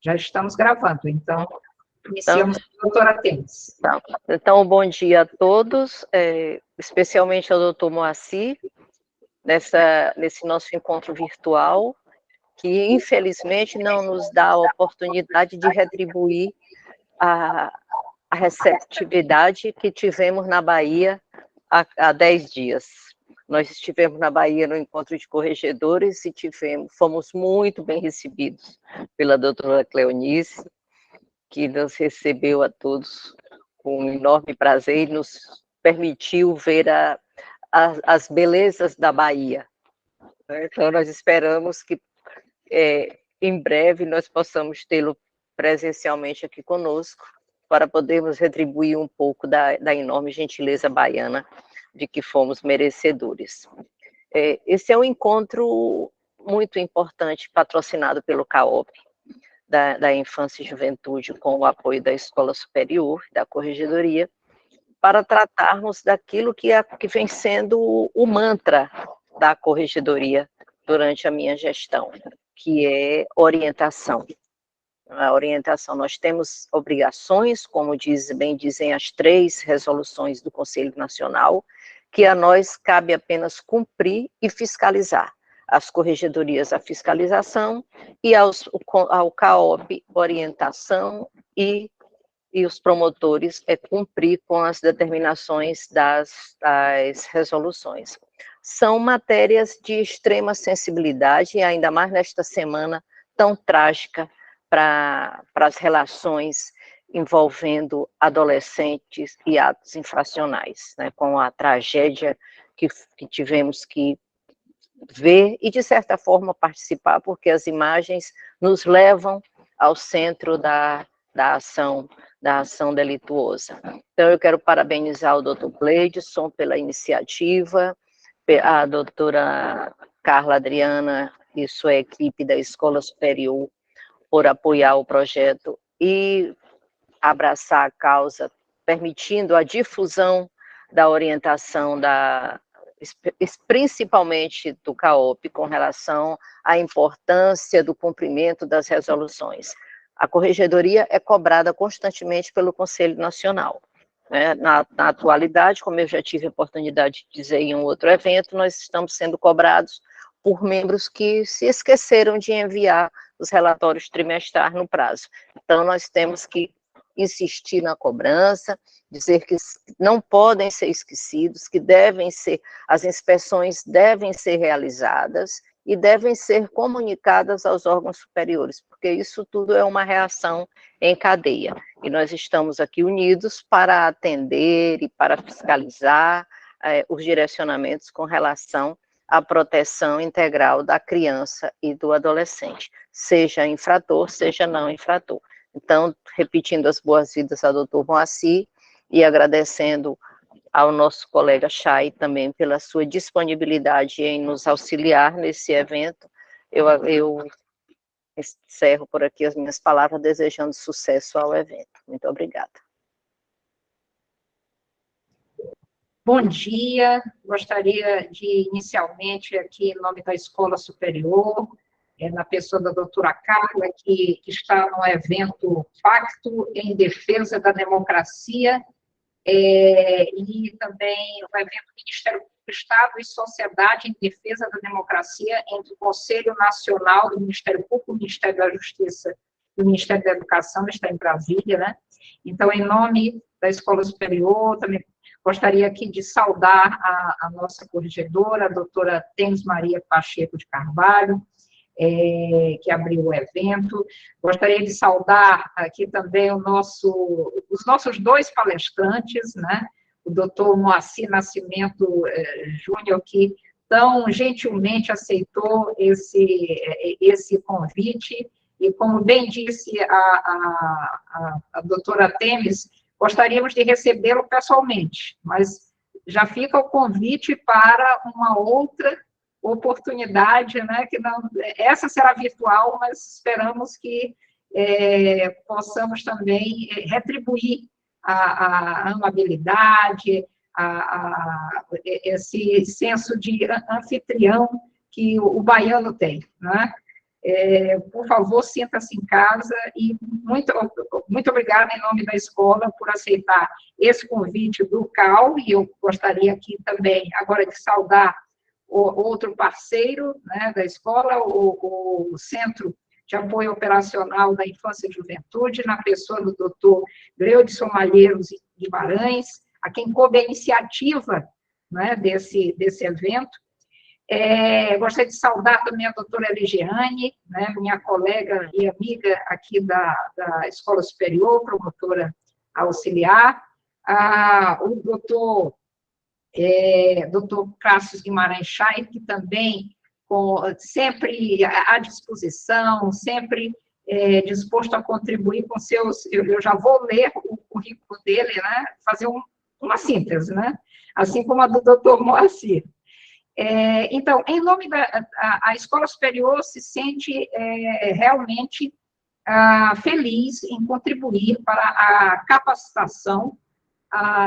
Já estamos gravando, então, Então, iniciamos com a doutora Temis. então, bom dia a todos, especialmente ao doutor Moacir, nesse nosso encontro virtual, que infelizmente não nos dá a oportunidade de retribuir a receptividade que tivemos na Bahia há 10 dias. Nós estivemos na Bahia no encontro de corregedores e fomos muito bem recebidos pela doutora Cleonice, que nos recebeu a todos com um enorme prazer e nos permitiu ver as belezas da Bahia. Então, nós esperamos que em breve nós possamos tê-lo presencialmente aqui conosco, para podermos retribuir um pouco da enorme gentileza baiana de que fomos merecedores. Esse é um encontro muito importante, patrocinado pelo CAOP, da Infância e Juventude, com o apoio da Escola Superior, da Corregedoria, para tratarmos daquilo que vem sendo o mantra da Corregedoria durante a minha gestão, que é orientação. A orientação, nós temos obrigações, como bem dizem as 3 resoluções do Conselho Nacional, que a nós cabe apenas cumprir e fiscalizar. As corregedorias, a fiscalização, e ao CAOP, orientação, e os promotores cumprir com as determinações das resoluções. São matérias de extrema sensibilidade, e ainda mais nesta semana tão trágica para as relações envolvendo adolescentes e atos infracionais, né, com a tragédia que tivemos que ver e, de certa forma, participar, porque as imagens nos levam ao centro da ação delituosa. Então, eu quero parabenizar o doutor Gleidson pela iniciativa, a doutora Carla Adriana e sua equipe da Escola Superior por apoiar o projeto e abraçar a causa, permitindo a difusão da orientação principalmente do CAOP, com relação à importância do cumprimento das resoluções. A corregedoria é cobrada constantemente pelo Conselho Nacional. Né? Na atualidade, como eu já tive a oportunidade de dizer em um outro evento, nós estamos sendo cobrados por membros que se esqueceram de enviar os relatórios trimestrais no prazo. Então, nós temos que insistir na cobrança, dizer que não podem ser esquecidos, que as inspeções devem ser realizadas e devem ser comunicadas aos órgãos superiores, porque isso tudo é uma reação em cadeia. E nós estamos aqui unidos para atender e para fiscalizar os direcionamentos com relação à proteção integral da criança e do adolescente, seja infrator, seja não infrator. Então, repetindo as boas-vindas ao doutor Moacir e agradecendo ao nosso colega Chay também pela sua disponibilidade em nos auxiliar nesse evento, eu encerro por aqui as minhas palavras, desejando sucesso ao evento. Muito obrigada. Bom dia, gostaria de, inicialmente, aqui, em nome da Escola Superior, na pessoa da doutora Carla, que está no evento Pacto em Defesa da Democracia, e também o evento Ministério Público do Estado e Sociedade em Defesa da Democracia, entre o Conselho Nacional do Ministério Público, o Ministério da Justiça e o Ministério da Educação, está em Brasília, né? Então, em nome da Escola Superior, também gostaria aqui de saudar a nossa corregedora, a doutora Temis Maria Pacheco de Carvalho, que abriu o evento. Gostaria de saudar aqui também os nossos 2 palestrantes, né? O doutor Moacir Nascimento Júnior, que tão gentilmente aceitou esse convite, e como bem disse a doutora Temis, gostaríamos de recebê-lo pessoalmente, mas já fica o convite para uma outra oportunidade, né, que não, essa será virtual, mas esperamos que possamos também retribuir a amabilidade, esse senso de anfitrião que o baiano tem, né? Por favor, sinta-se em casa e muito obrigada em nome da escola por aceitar esse convite do CAU, e eu gostaria aqui também agora de saudar outro parceiro, né, da escola, o Centro de Apoio Operacional da Infância e Juventude, na pessoa do doutor Greudson Malheiros Guimarães, a quem coube a iniciativa, né, desse evento. Gostaria de saudar também a doutora Eligiane, né, minha colega e amiga aqui da Escola Superior, promotora auxiliar, o doutor Cássio Guimarães Chay, que também sempre à disposição, sempre disposto a contribuir com seus... Eu já vou ler o currículo dele, né, fazer uma síntese, né, assim como a do doutor Moacir. Então, em nome a Escola Superior se sente realmente feliz em contribuir para a capacitação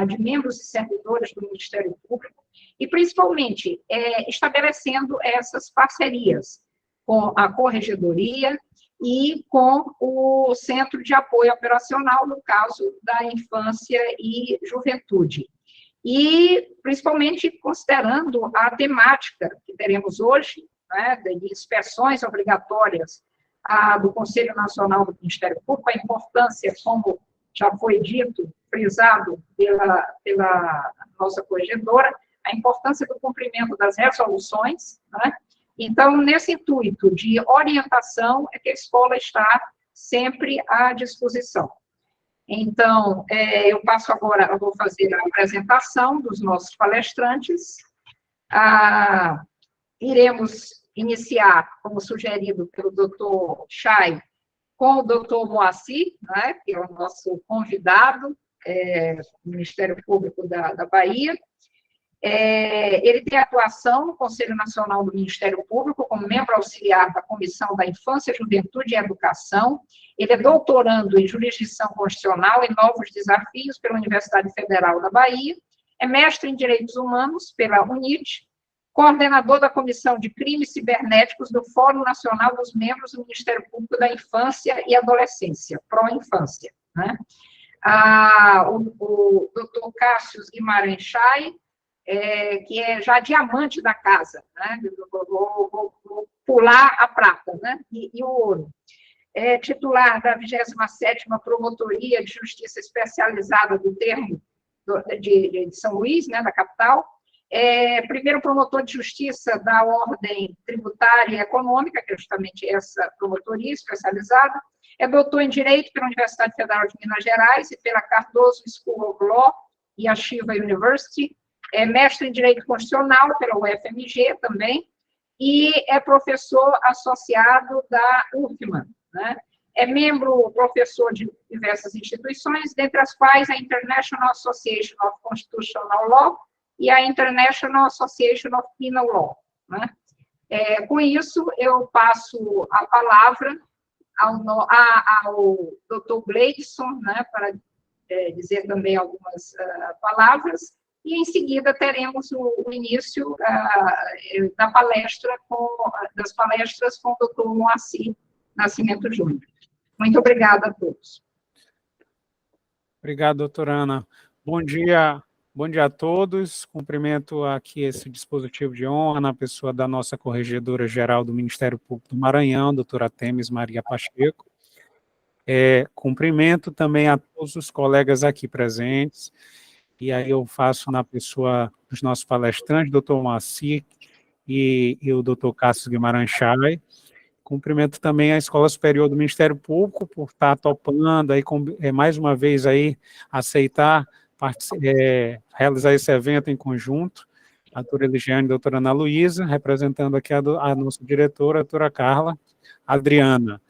de membros e servidores do Ministério Público, e principalmente estabelecendo essas parcerias com a Corregedoria e com o Centro de Apoio Operacional, no caso da Infância e Juventude. E, principalmente, considerando a temática que teremos hoje, né, de inspeções obrigatórias do Conselho Nacional do Ministério Público, a importância, como já foi dito, frisado pela nossa corregedora, a importância do cumprimento das resoluções, né? Então, nesse intuito de orientação, é que a escola está sempre à disposição. Então, eu passo agora, eu vou fazer a apresentação dos nossos palestrantes. Iremos iniciar, como sugerido pelo doutor Chay, com o doutor Moacir, né, que é o nosso convidado do Ministério Público da Bahia. Ele tem atuação no Conselho Nacional do Ministério Público como membro auxiliar da Comissão da Infância, Juventude e Educação. Ele é doutorando em Jurisdição Constitucional e Novos Desafios pela Universidade Federal da Bahia, é mestre em Direitos Humanos pela UNIT, coordenador da Comissão de Crimes Cibernéticos do Fórum Nacional dos Membros do Ministério Público da Infância e Adolescência, Pró-Infância, né? O doutor Cássio Guimarães Chay, que é já diamante da casa, né? Vou pular a prata, né? E o ouro. É titular da 27ª Promotoria de Justiça Especializada do Termo de São Luís, né, da capital. Primeiro promotor de justiça da Ordem Tributária e Econômica, que é justamente essa promotoria especializada. É doutor em Direito pela Universidade Federal de Minas Gerais e pela Cardoso School of Law e a Shiva University. É mestre em Direito Constitucional pela UFMG também, e é professor associado da UFMA, né? É membro, professor de diversas instituições, dentre as quais a International Association of Constitutional Law e a International Association of Penal Law, né? Com isso, eu passo a palavra ao Dr. Gleidson, né, para dizer também algumas palavras, e, em seguida, teremos o início das palestras com o doutor Moacir Nascimento Júnior. Muito obrigada a todos. Obrigado, doutora Ana. Bom dia a todos. Cumprimento aqui esse dispositivo de honra na pessoa da nossa Corregedora-Geral do Ministério Público do Maranhão, doutora Temis Maria Pacheco. Cumprimento também a todos os colegas aqui presentes. E aí eu faço na pessoa dos nossos palestrantes, doutor Moacir e o doutor Cássio Guimarães Chay. Cumprimento também a Escola Superior do Ministério Público por estar topando, aí, mais uma vez, aí, aceitar realizar esse evento em conjunto. A doutora Eligiane e a doutora Ana Luísa, representando aqui a nossa diretora, a doutora Carla Adriana.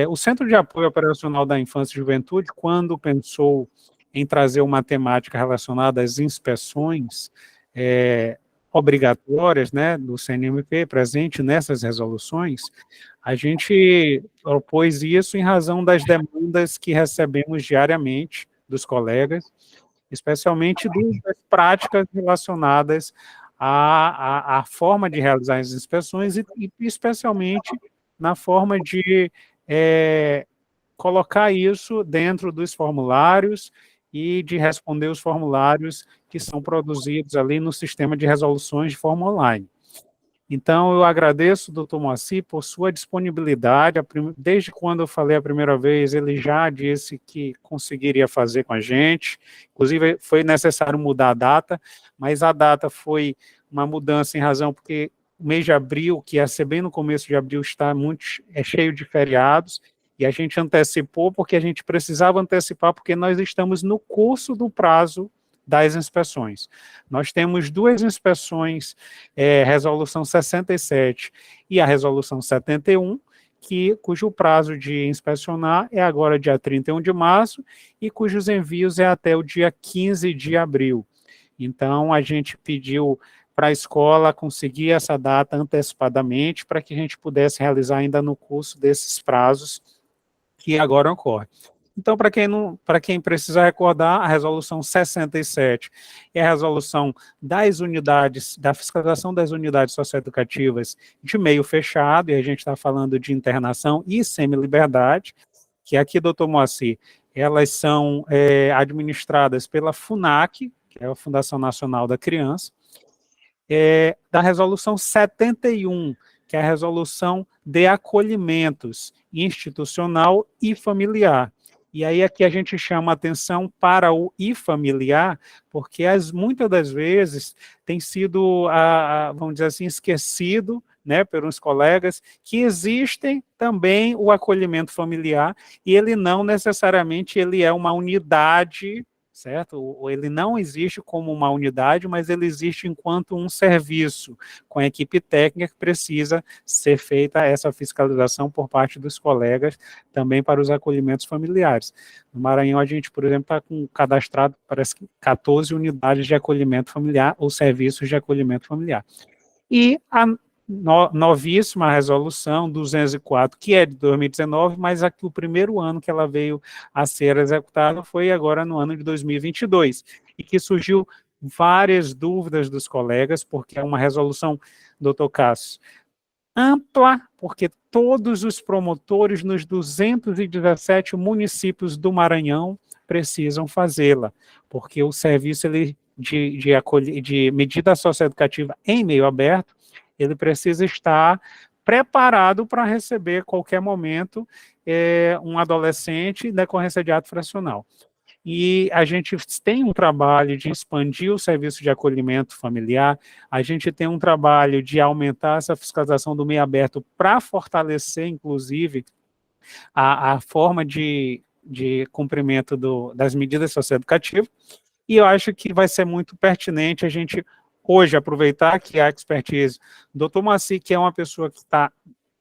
O Centro de Apoio Operacional da Infância e Juventude, quando pensou em trazer uma temática relacionada às inspeções obrigatórias, né, do CNMP, presente nessas resoluções, a gente propôs isso em razão das demandas que recebemos diariamente dos colegas, especialmente das práticas relacionadas à forma de realizar as inspeções e especialmente na forma de colocar isso dentro dos formulários e de responder os formulários que são produzidos ali no sistema de resoluções de forma online. Então, eu agradeço, doutor Moacir, por sua disponibilidade. Desde quando eu falei a primeira vez, ele já disse que conseguiria fazer com a gente. Inclusive, foi necessário mudar a data, mas a data foi uma mudança em razão porque o mês de abril, que ia ser bem no começo de abril, está cheio de feriados, e a gente antecipou porque a gente precisava antecipar, porque nós estamos no curso do prazo das inspeções. Nós temos 2 inspeções, resolução 67 e a resolução 71, cujo prazo de inspecionar é agora dia 31 de março e cujos envios é até o dia 15 de abril. Então, a gente pediu para a escola conseguir essa data antecipadamente para que a gente pudesse realizar ainda no curso desses prazos que agora ocorrem. Então, para quem precisa recordar, a resolução 67 é a resolução das unidades, da fiscalização das unidades socioeducativas de meio fechado, e a gente está falando de internação e semi-liberdade, que aqui, doutor Moacir, elas são administradas pela FUNAC, que é a Fundação Nacional da Criança, da resolução 71, que é a resolução de acolhimentos institucional e familiar. E aí aqui a gente chama atenção para o e familiar, porque muitas das vezes tem sido, vamos dizer assim, esquecido, né, pelos colegas, que existem também o acolhimento familiar, e ele não necessariamente ele é uma unidade, certo? Ele não existe como uma unidade, mas ele existe enquanto um serviço, com a equipe técnica que precisa ser feita essa fiscalização por parte dos colegas, também para os acolhimentos familiares. No Maranhão, a gente, por exemplo, está cadastrado, parece que 14 unidades de acolhimento familiar, ou serviços de acolhimento familiar. E a novíssima resolução 204, que é de 2019, mas aqui o primeiro ano que ela veio a ser executada foi agora no ano de 2022, e que surgiu várias dúvidas dos colegas, porque é uma resolução, doutor Cássio, ampla, porque todos os promotores nos 217 municípios do Maranhão precisam fazê-la, porque o serviço de medida socioeducativa em meio aberto, ele precisa estar preparado para receber, a qualquer momento, um adolescente em decorrência de ato fracional. E a gente tem um trabalho de expandir o serviço de acolhimento familiar, a gente tem um trabalho de aumentar essa fiscalização do meio aberto para fortalecer, inclusive, a forma de cumprimento das medidas socioeducativas, e eu acho que vai ser muito pertinente a gente hoje aproveitar que a expertise do Dr. Moacir, que é uma pessoa que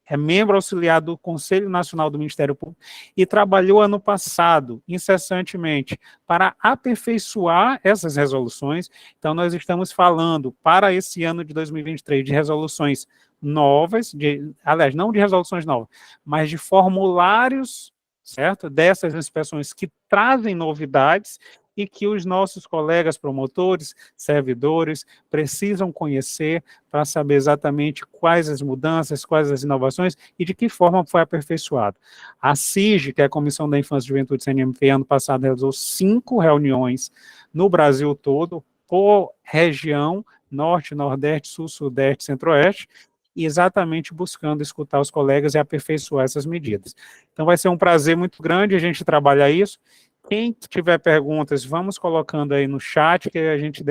é membro auxiliar do Conselho Nacional do Ministério Público e trabalhou ano passado, incessantemente, para aperfeiçoar essas resoluções. Então, nós estamos falando, para esse ano de 2023, de resoluções novas, aliás, não de resoluções novas, mas de formulários, certo? Dessas inspeções que trazem novidades e que os nossos colegas promotores, servidores, precisam conhecer para saber exatamente quais as mudanças, quais as inovações e de que forma foi aperfeiçoado. A CIG, que é a Comissão da Infância e Juventude CNMP, ano passado realizou 5 reuniões no Brasil todo, por região, Norte, Nordeste, Sul, Sudeste, Centro-Oeste, e exatamente buscando escutar os colegas e aperfeiçoar essas medidas. Então vai ser um prazer muito grande a gente trabalhar isso. Quem tiver perguntas, vamos colocando aí no chat, que a gente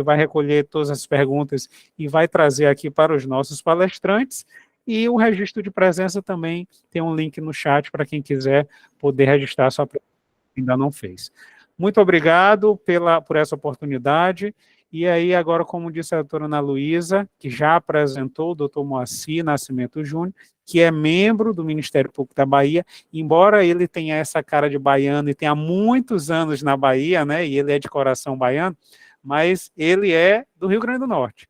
vai recolher todas as perguntas e vai trazer aqui para os nossos palestrantes. E o registro de presença também tem um link no chat para quem quiser poder registrar sua presença, ainda não fez. Muito obrigado por essa oportunidade. E aí, agora, como disse a doutora Ana Luísa, que já apresentou o doutor Moacir Nascimento Júnior, que é membro do Ministério Público da Bahia, embora ele tenha essa cara de baiano e tenha muitos anos na Bahia, né, e ele é de coração baiano, mas ele é do Rio Grande do Norte.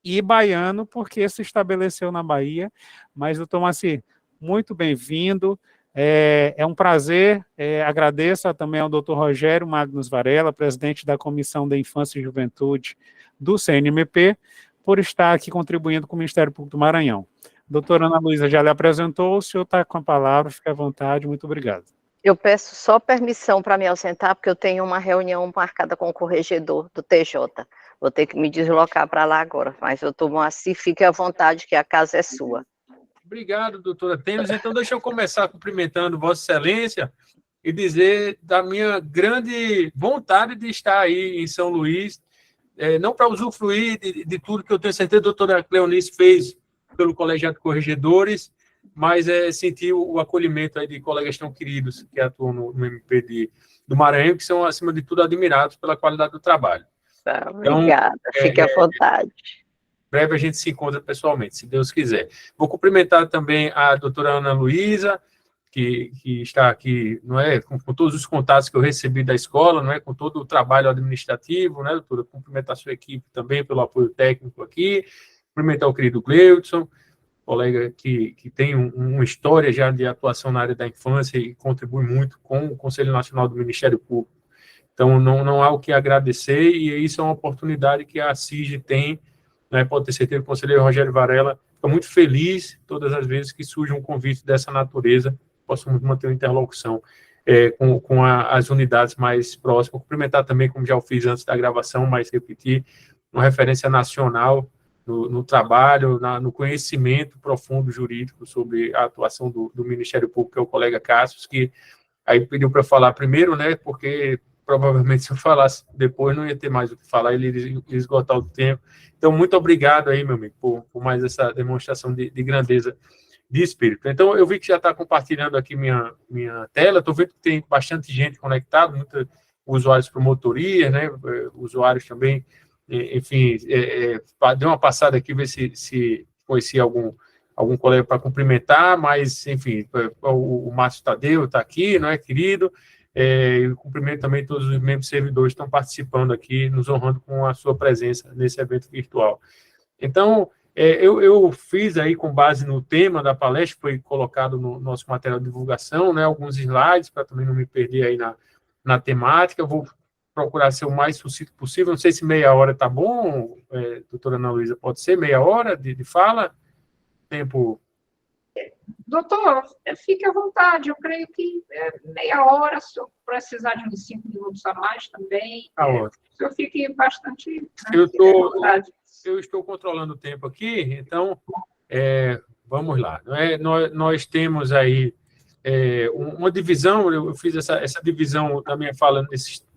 E baiano porque se estabeleceu na Bahia. Mas, doutor Moacir, muito bem-vindo. É um prazer, agradeço também ao doutor Rogério Magnus Varela, presidente da Comissão da Infância e Juventude do CNMP, por estar aqui contribuindo com o Ministério Público do Maranhão. Doutora Ana Luísa já lhe apresentou, o senhor está com a palavra, fique à vontade, muito obrigado. Eu peço só permissão para me ausentar, porque eu tenho uma reunião marcada com o corregedor do TJ. Vou ter que me deslocar para lá agora, mas doutor Moacir, fique à vontade, que a casa é sua. Obrigado, doutora Temes. Então, deixa eu começar cumprimentando Vossa Excelência e dizer da minha grande vontade de estar aí em São Luís, não para usufruir de tudo que eu tenho certeza a doutora Cleonice fez pelo Colegiado de Corregedores, mas sentir o acolhimento aí de colegas tão queridos que atuam no MP do Maranhão, que são, acima de tudo, admirados pela qualidade do trabalho. Tá, obrigada, então, fique à vontade. Breve a gente se encontra pessoalmente, se Deus quiser. Vou cumprimentar também a doutora Ana Luísa, que está aqui, não é, com todos os contatos que eu recebi da escola, não é, com todo o trabalho administrativo, né, doutora? Cumprimentar a sua equipe também pelo apoio técnico aqui, cumprimentar o querido Gleudson, colega que tem uma história já de atuação na área da infância e contribui muito com o Conselho Nacional do Ministério Público. Então, não há o que agradecer, e isso é uma oportunidade que a CIG tem, né, pode ter certeza que o conselheiro Rogério Varela fica muito feliz todas as vezes que surge um convite dessa natureza, possamos manter uma interlocução com as unidades mais próximas. Cumprimentar também, como já o fiz antes da gravação, mas repetir, uma referência nacional no trabalho, no conhecimento profundo jurídico sobre a atuação do Ministério Público, que é o colega Cassius, que aí pediu para falar primeiro, né, porque provavelmente se eu falasse depois não ia ter mais o que falar, ele ia esgotar o tempo. Então, muito obrigado aí, meu amigo, por mais essa demonstração de grandeza de espírito. Então, eu vi que já está compartilhando aqui minha tela, estou vendo que tem bastante gente conectada, muitos usuários promotoria, né, usuários também, enfim, deu uma passada aqui, ver se conhecia algum colega para cumprimentar, mas, enfim, o Márcio Tadeu está aqui, não é, querido? Eu cumprimento também todos os membros servidores que estão participando aqui, nos honrando com a sua presença nesse evento virtual. Então, eu fiz aí, com base no tema da palestra, foi colocado no nosso material de divulgação, né, alguns slides, para também não me perder aí na temática. Eu vou procurar ser o mais sucinto possível, não sei se meia hora está bom, doutora Ana Luísa, pode ser meia hora de fala? Tempo... Doutor, fique à vontade, eu creio que meia hora, se eu precisar de uns 5 minutos a mais também, o senhor fique bastante... Eu estou controlando o tempo aqui, então, vamos lá. Nós temos aí uma divisão, eu fiz essa divisão da minha fala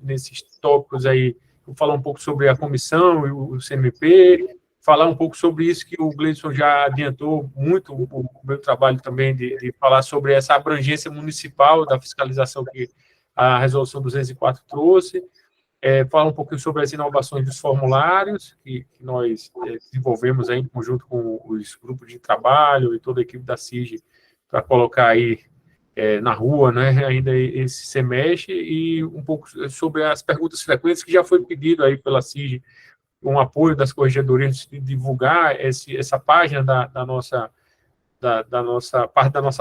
nesses tópicos aí, vou falar um pouco sobre a comissão e o CNMP, falar um pouco sobre isso que o Gleudson já adiantou muito, o meu trabalho também de falar sobre essa abrangência municipal da fiscalização que a Resolução 204 trouxe, falar um pouquinho sobre as inovações dos formulários que nós desenvolvemos aí em conjunto com os grupos de trabalho e toda a equipe da CIG para colocar aí na rua, né, ainda esse semestre, e um pouco sobre as perguntas frequentes que já foi pedido aí pela CIG, um apoio das corregedorias de divulgar essa página da nossa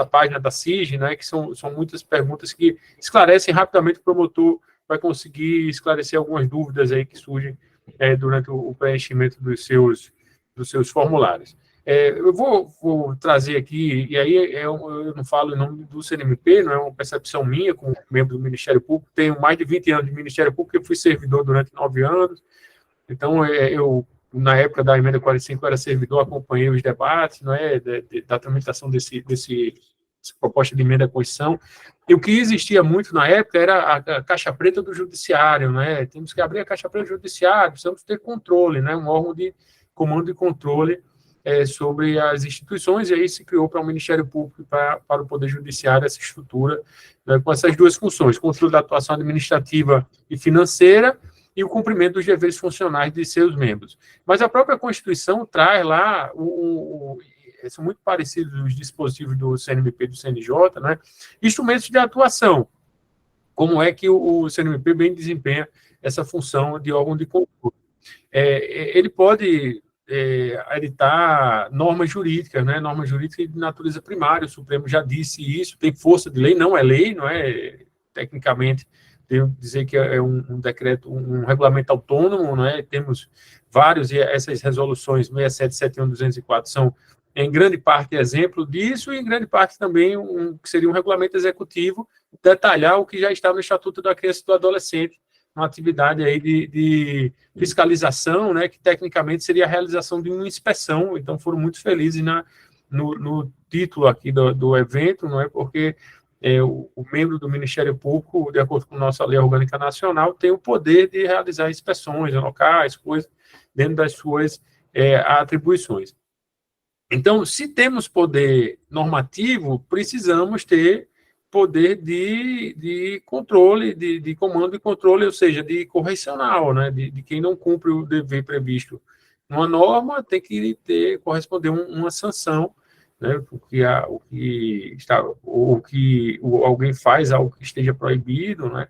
página da CIG, né, que são muitas perguntas que esclarecem rapidamente, o promotor vai conseguir esclarecer algumas dúvidas aí que surgem durante o preenchimento dos seus formulários. Eu vou trazer aqui, e aí eu não falo em nome do CNMP, não é uma percepção minha, como membro do Ministério Público, tenho mais de 20 anos de Ministério Público, eu fui servidor durante 9 anos, então eu, na época da emenda 45, era servidor, acompanhei os debates, não é, da tramitação dessa proposta de emenda à Constituição, e o que existia muito na época era a caixa preta do judiciário, né, temos que abrir a caixa preta do judiciário, precisamos ter controle, né, um órgão de comando e controle sobre as instituições, e aí se criou para o Ministério Público e para o Poder Judiciário essa estrutura, né, com essas duas funções, controle da atuação administrativa e financeira, e o cumprimento dos deveres funcionais de seus membros. Mas a própria Constituição traz lá, são muito parecidos os dispositivos do CNMP e do CNJ, né, instrumentos de atuação, como é que o CNMP bem desempenha essa função de órgão de controle. Ele pode editar normas jurídicas, né, normas jurídicas de natureza primária, o Supremo já disse isso, tem força de lei, não é tecnicamente, devo dizer que é um decreto, um regulamento autônomo, né, temos vários, e essas resoluções 67, 71, 204 são em grande parte exemplo disso, e em grande parte também que seria um regulamento executivo, detalhar o que já está no Estatuto da Criança e do Adolescente, uma atividade aí de fiscalização, né, que tecnicamente seria a realização de uma inspeção. Então foram muito felizes no título aqui do evento, não é, porque o membro do Ministério Público, de acordo com nossa lei orgânica nacional, tem o poder de realizar inspeções locais, coisas dentro das suas atribuições. Então, se temos poder normativo, precisamos ter poder de controle, de comando e controle, ou seja, de correcional, né, de quem não cumpre o dever previsto numa norma, tem que corresponder uma sanção, né, alguém faz algo que esteja proibido, né,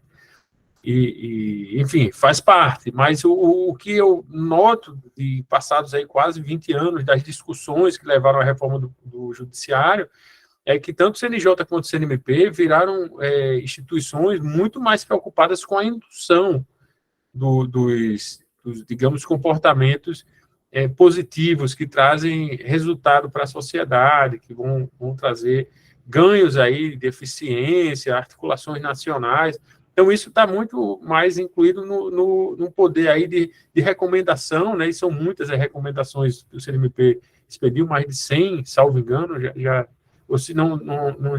enfim, faz parte, mas o que eu noto de passados aí quase 20 anos das discussões que levaram à reforma do judiciário é que tanto o CNJ quanto o CNMP viraram instituições muito mais preocupadas com a indução dos digamos, comportamentos positivos que trazem resultado para a sociedade, que vão trazer ganhos aí de eficiência, articulações nacionais. Então, isso está muito mais incluído no poder aí de recomendação, né? E são muitas as recomendações que o CNMP expediu, mais de 100, salvo engano, ou se não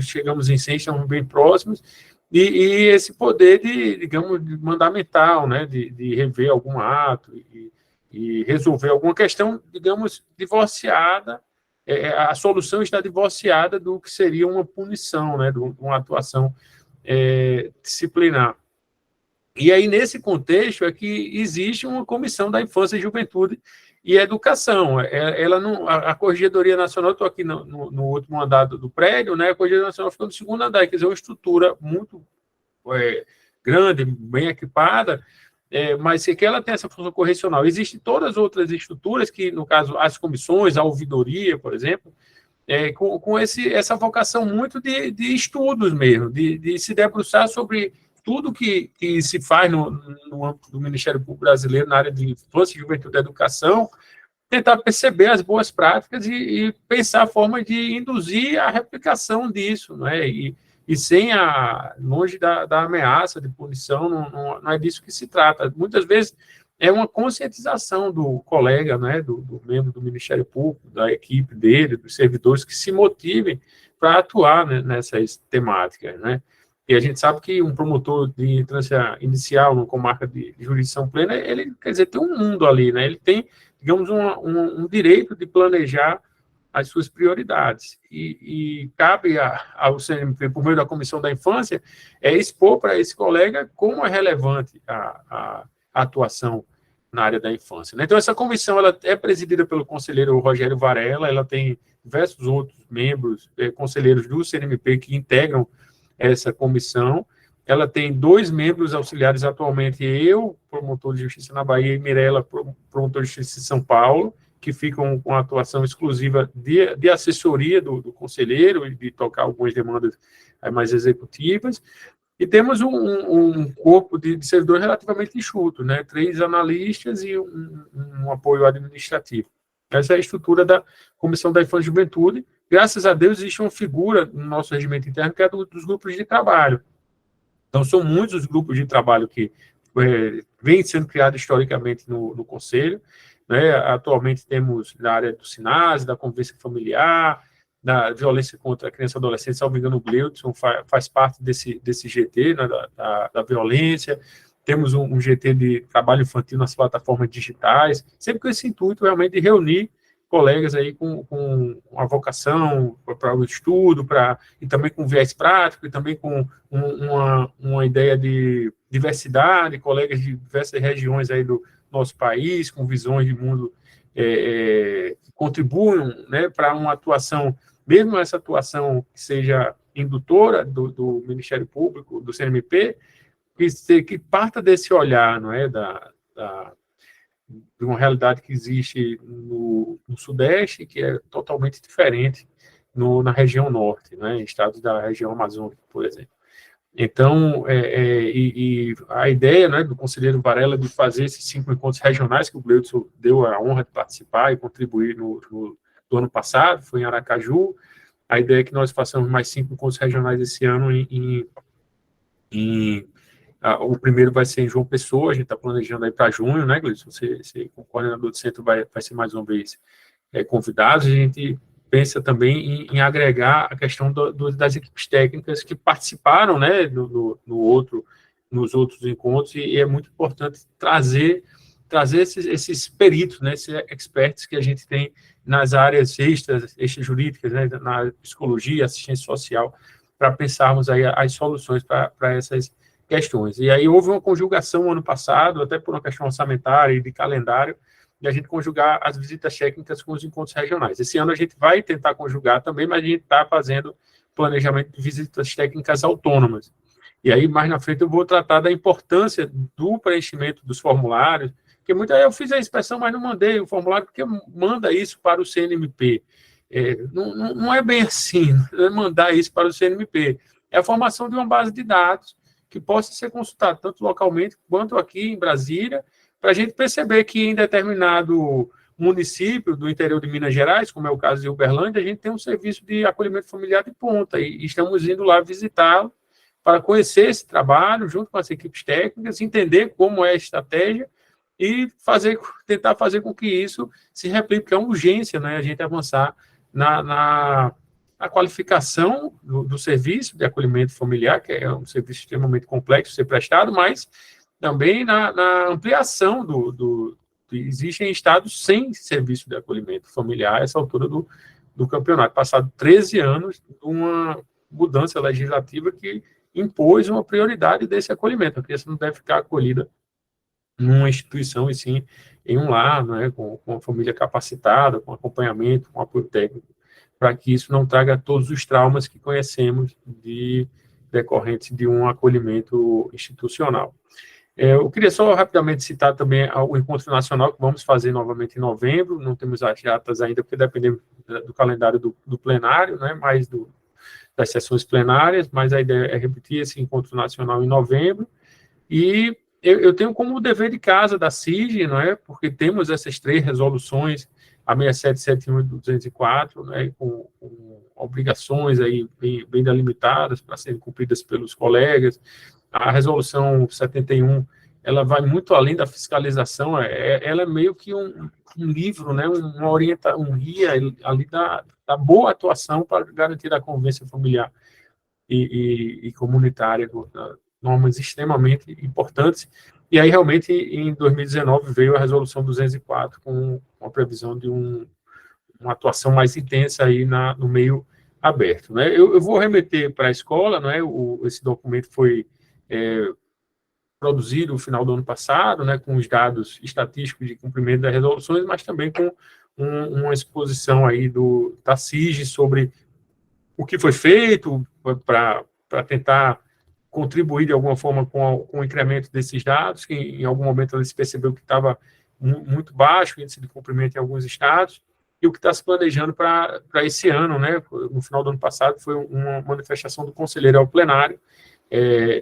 chegamos em 100, estamos bem próximos, e esse poder digamos, mandamental, né? De rever algum ato e resolver alguma questão, digamos, divorciada, a solução está divorciada do que seria uma punição, né? De uma atuação disciplinar. E aí, nesse contexto, é que existe uma comissão da infância e juventude e educação. Ela não, a Corregedoria Nacional, eu estou aqui no último andar do prédio, né? A Corregedoria Nacional fica no segundo andar, quer dizer, uma estrutura muito grande, bem equipada, mas que ela tem essa função correcional. Existem todas as outras estruturas que, no caso, as comissões, a ouvidoria, por exemplo, com essa vocação muito de estudos mesmo, de se debruçar sobre tudo que se faz no âmbito do Ministério Público Brasileiro na área de infância, juventude e educação, tentar perceber as boas práticas e pensar a forma de induzir a replicação disso, não é? E sem longe da ameaça de punição, não é disso que se trata. Muitas vezes é uma conscientização do colega, né, do membro do Ministério Público, da equipe dele, dos servidores, que se motivem para atuar, né, nessas temáticas, né? E a gente sabe que um promotor de instância inicial, numa comarca de jurisdição plena, ele, quer dizer, tem um mundo ali, né? Ele tem, digamos, um direito de planejar as suas prioridades. E cabe ao CNMP, por meio da Comissão da Infância, expor para esse colega como é relevante a atuação na área da infância, né? Então, essa comissão ela é presidida pelo conselheiro Rogério Varela, ela tem diversos outros membros, conselheiros do CNMP que integram essa comissão. Ela tem 2 membros auxiliares atualmente, eu, promotor de justiça na Bahia, e Mirela, promotor de justiça em São Paulo, que ficam com a atuação exclusiva de assessoria do conselheiro e de tocar algumas demandas mais executivas. E temos um corpo de servidores relativamente enxuto, né? 3 analistas e um apoio administrativo. Essa é a estrutura da Comissão da Infância e Juventude. Graças a Deus, existe uma figura no nosso regimento interno que é dos grupos de trabalho. Então, são muitos os grupos de trabalho que vêm sendo criados historicamente no Conselho, né? Atualmente temos na área do SINASE, da convivência familiar, da violência contra a criança e adolescente, salvo engano, o Gleudson faz parte desse GT, né, da violência. Temos um GT de trabalho infantil nas plataformas digitais, sempre com esse intuito realmente de reunir colegas aí com a vocação para o estudo, e também com viés prático, e também com uma ideia de diversidade, colegas de diversas regiões aí do nosso país, com visões de mundo que contribuam, né, para uma atuação, mesmo essa atuação que seja indutora do Ministério Público, do CNMP, que parta desse olhar, não é, de uma realidade que existe no Sudeste, que é totalmente diferente na região Norte, né, em estados da região amazônica, por exemplo. Então, a ideia, né, do conselheiro Varela de fazer esses 5 encontros regionais, que o Gleudson deu a honra de participar e contribuir no do ano passado, foi em Aracaju. A ideia é que nós façamos mais 5 encontros regionais esse ano o primeiro vai ser em João Pessoa, a gente está planejando aí para junho, né, Gleison? Você, como coordenador do centro, vai ser mais uma vez convidado. A gente pensa também em agregar a questão das equipes técnicas que participaram, né, nos outros encontros, e é muito importante trazer esses peritos, né, esses experts que a gente tem nas áreas extrajurídicas, né, na psicologia, assistência social, para pensarmos aí as soluções para essas questões. E aí houve uma conjugação ano passado, até por uma questão orçamentária e de calendário, de a gente conjugar as visitas técnicas com os encontros regionais. Esse ano a gente vai tentar conjugar também, mas a gente está fazendo planejamento de visitas técnicas autônomas. E aí, mais na frente, eu vou tratar da importância do preenchimento dos formulários, porque eu fiz a inspeção, mas não mandei o formulário, porque manda isso para o CNMP. Não é bem assim, não é mandar isso para o CNMP. É a formação de uma base de dados que possa ser consultada tanto localmente quanto aqui em Brasília, para a gente perceber que em determinado município do interior de Minas Gerais, como é o caso de Uberlândia, a gente tem um serviço de acolhimento familiar de ponta, e estamos indo lá visitá-lo para conhecer esse trabalho, junto com as equipes técnicas, entender como é a estratégia e tentar fazer com que isso se replique, porque é uma urgência, né, a gente avançar na qualificação do serviço de acolhimento familiar, que é um serviço extremamente complexo de ser prestado, mas também na ampliação existem estados sem serviço de acolhimento familiar a essa altura do campeonato, passado 13 anos de uma mudança legislativa que impôs uma prioridade desse acolhimento. A criança não deve ficar acolhida numa instituição, e sim em um lar, né, com uma família capacitada, com acompanhamento, com apoio técnico, para que isso não traga todos os traumas que conhecemos decorrentes de um acolhimento institucional. Eu queria só rapidamente citar também o Encontro Nacional, que vamos fazer novamente em novembro. Não temos as datas ainda, porque dependemos do calendário do plenário, né, mais das sessões plenárias, mas a ideia é repetir esse Encontro Nacional em novembro. E eu tenho como dever de casa da CIG, não é? Porque temos essas 3 resoluções, a 6771 e 204, né, com obrigações aí bem delimitadas para serem cumpridas pelos colegas. A resolução 71, ela vai muito além da fiscalização, ela é meio que um livro, né, um guia ali da boa atuação para garantir a convivência familiar e comunitária, normas extremamente importantes. E aí, realmente, em 2019, veio a resolução 204, com a previsão de uma atuação mais intensa aí no meio aberto, né? Eu vou remeter para a escola, né? Esse documento foi produzido no final do ano passado, né, com os dados estatísticos de cumprimento das resoluções, mas também com uma exposição aí da CIG sobre o que foi feito para tentar contribuir de alguma forma com o incremento desses dados, que em algum momento se percebeu que estava muito baixo o índice de cumprimento em alguns estados, e o que está se planejando para esse ano, né? No final do ano passado, foi uma manifestação do conselheiro ao plenário,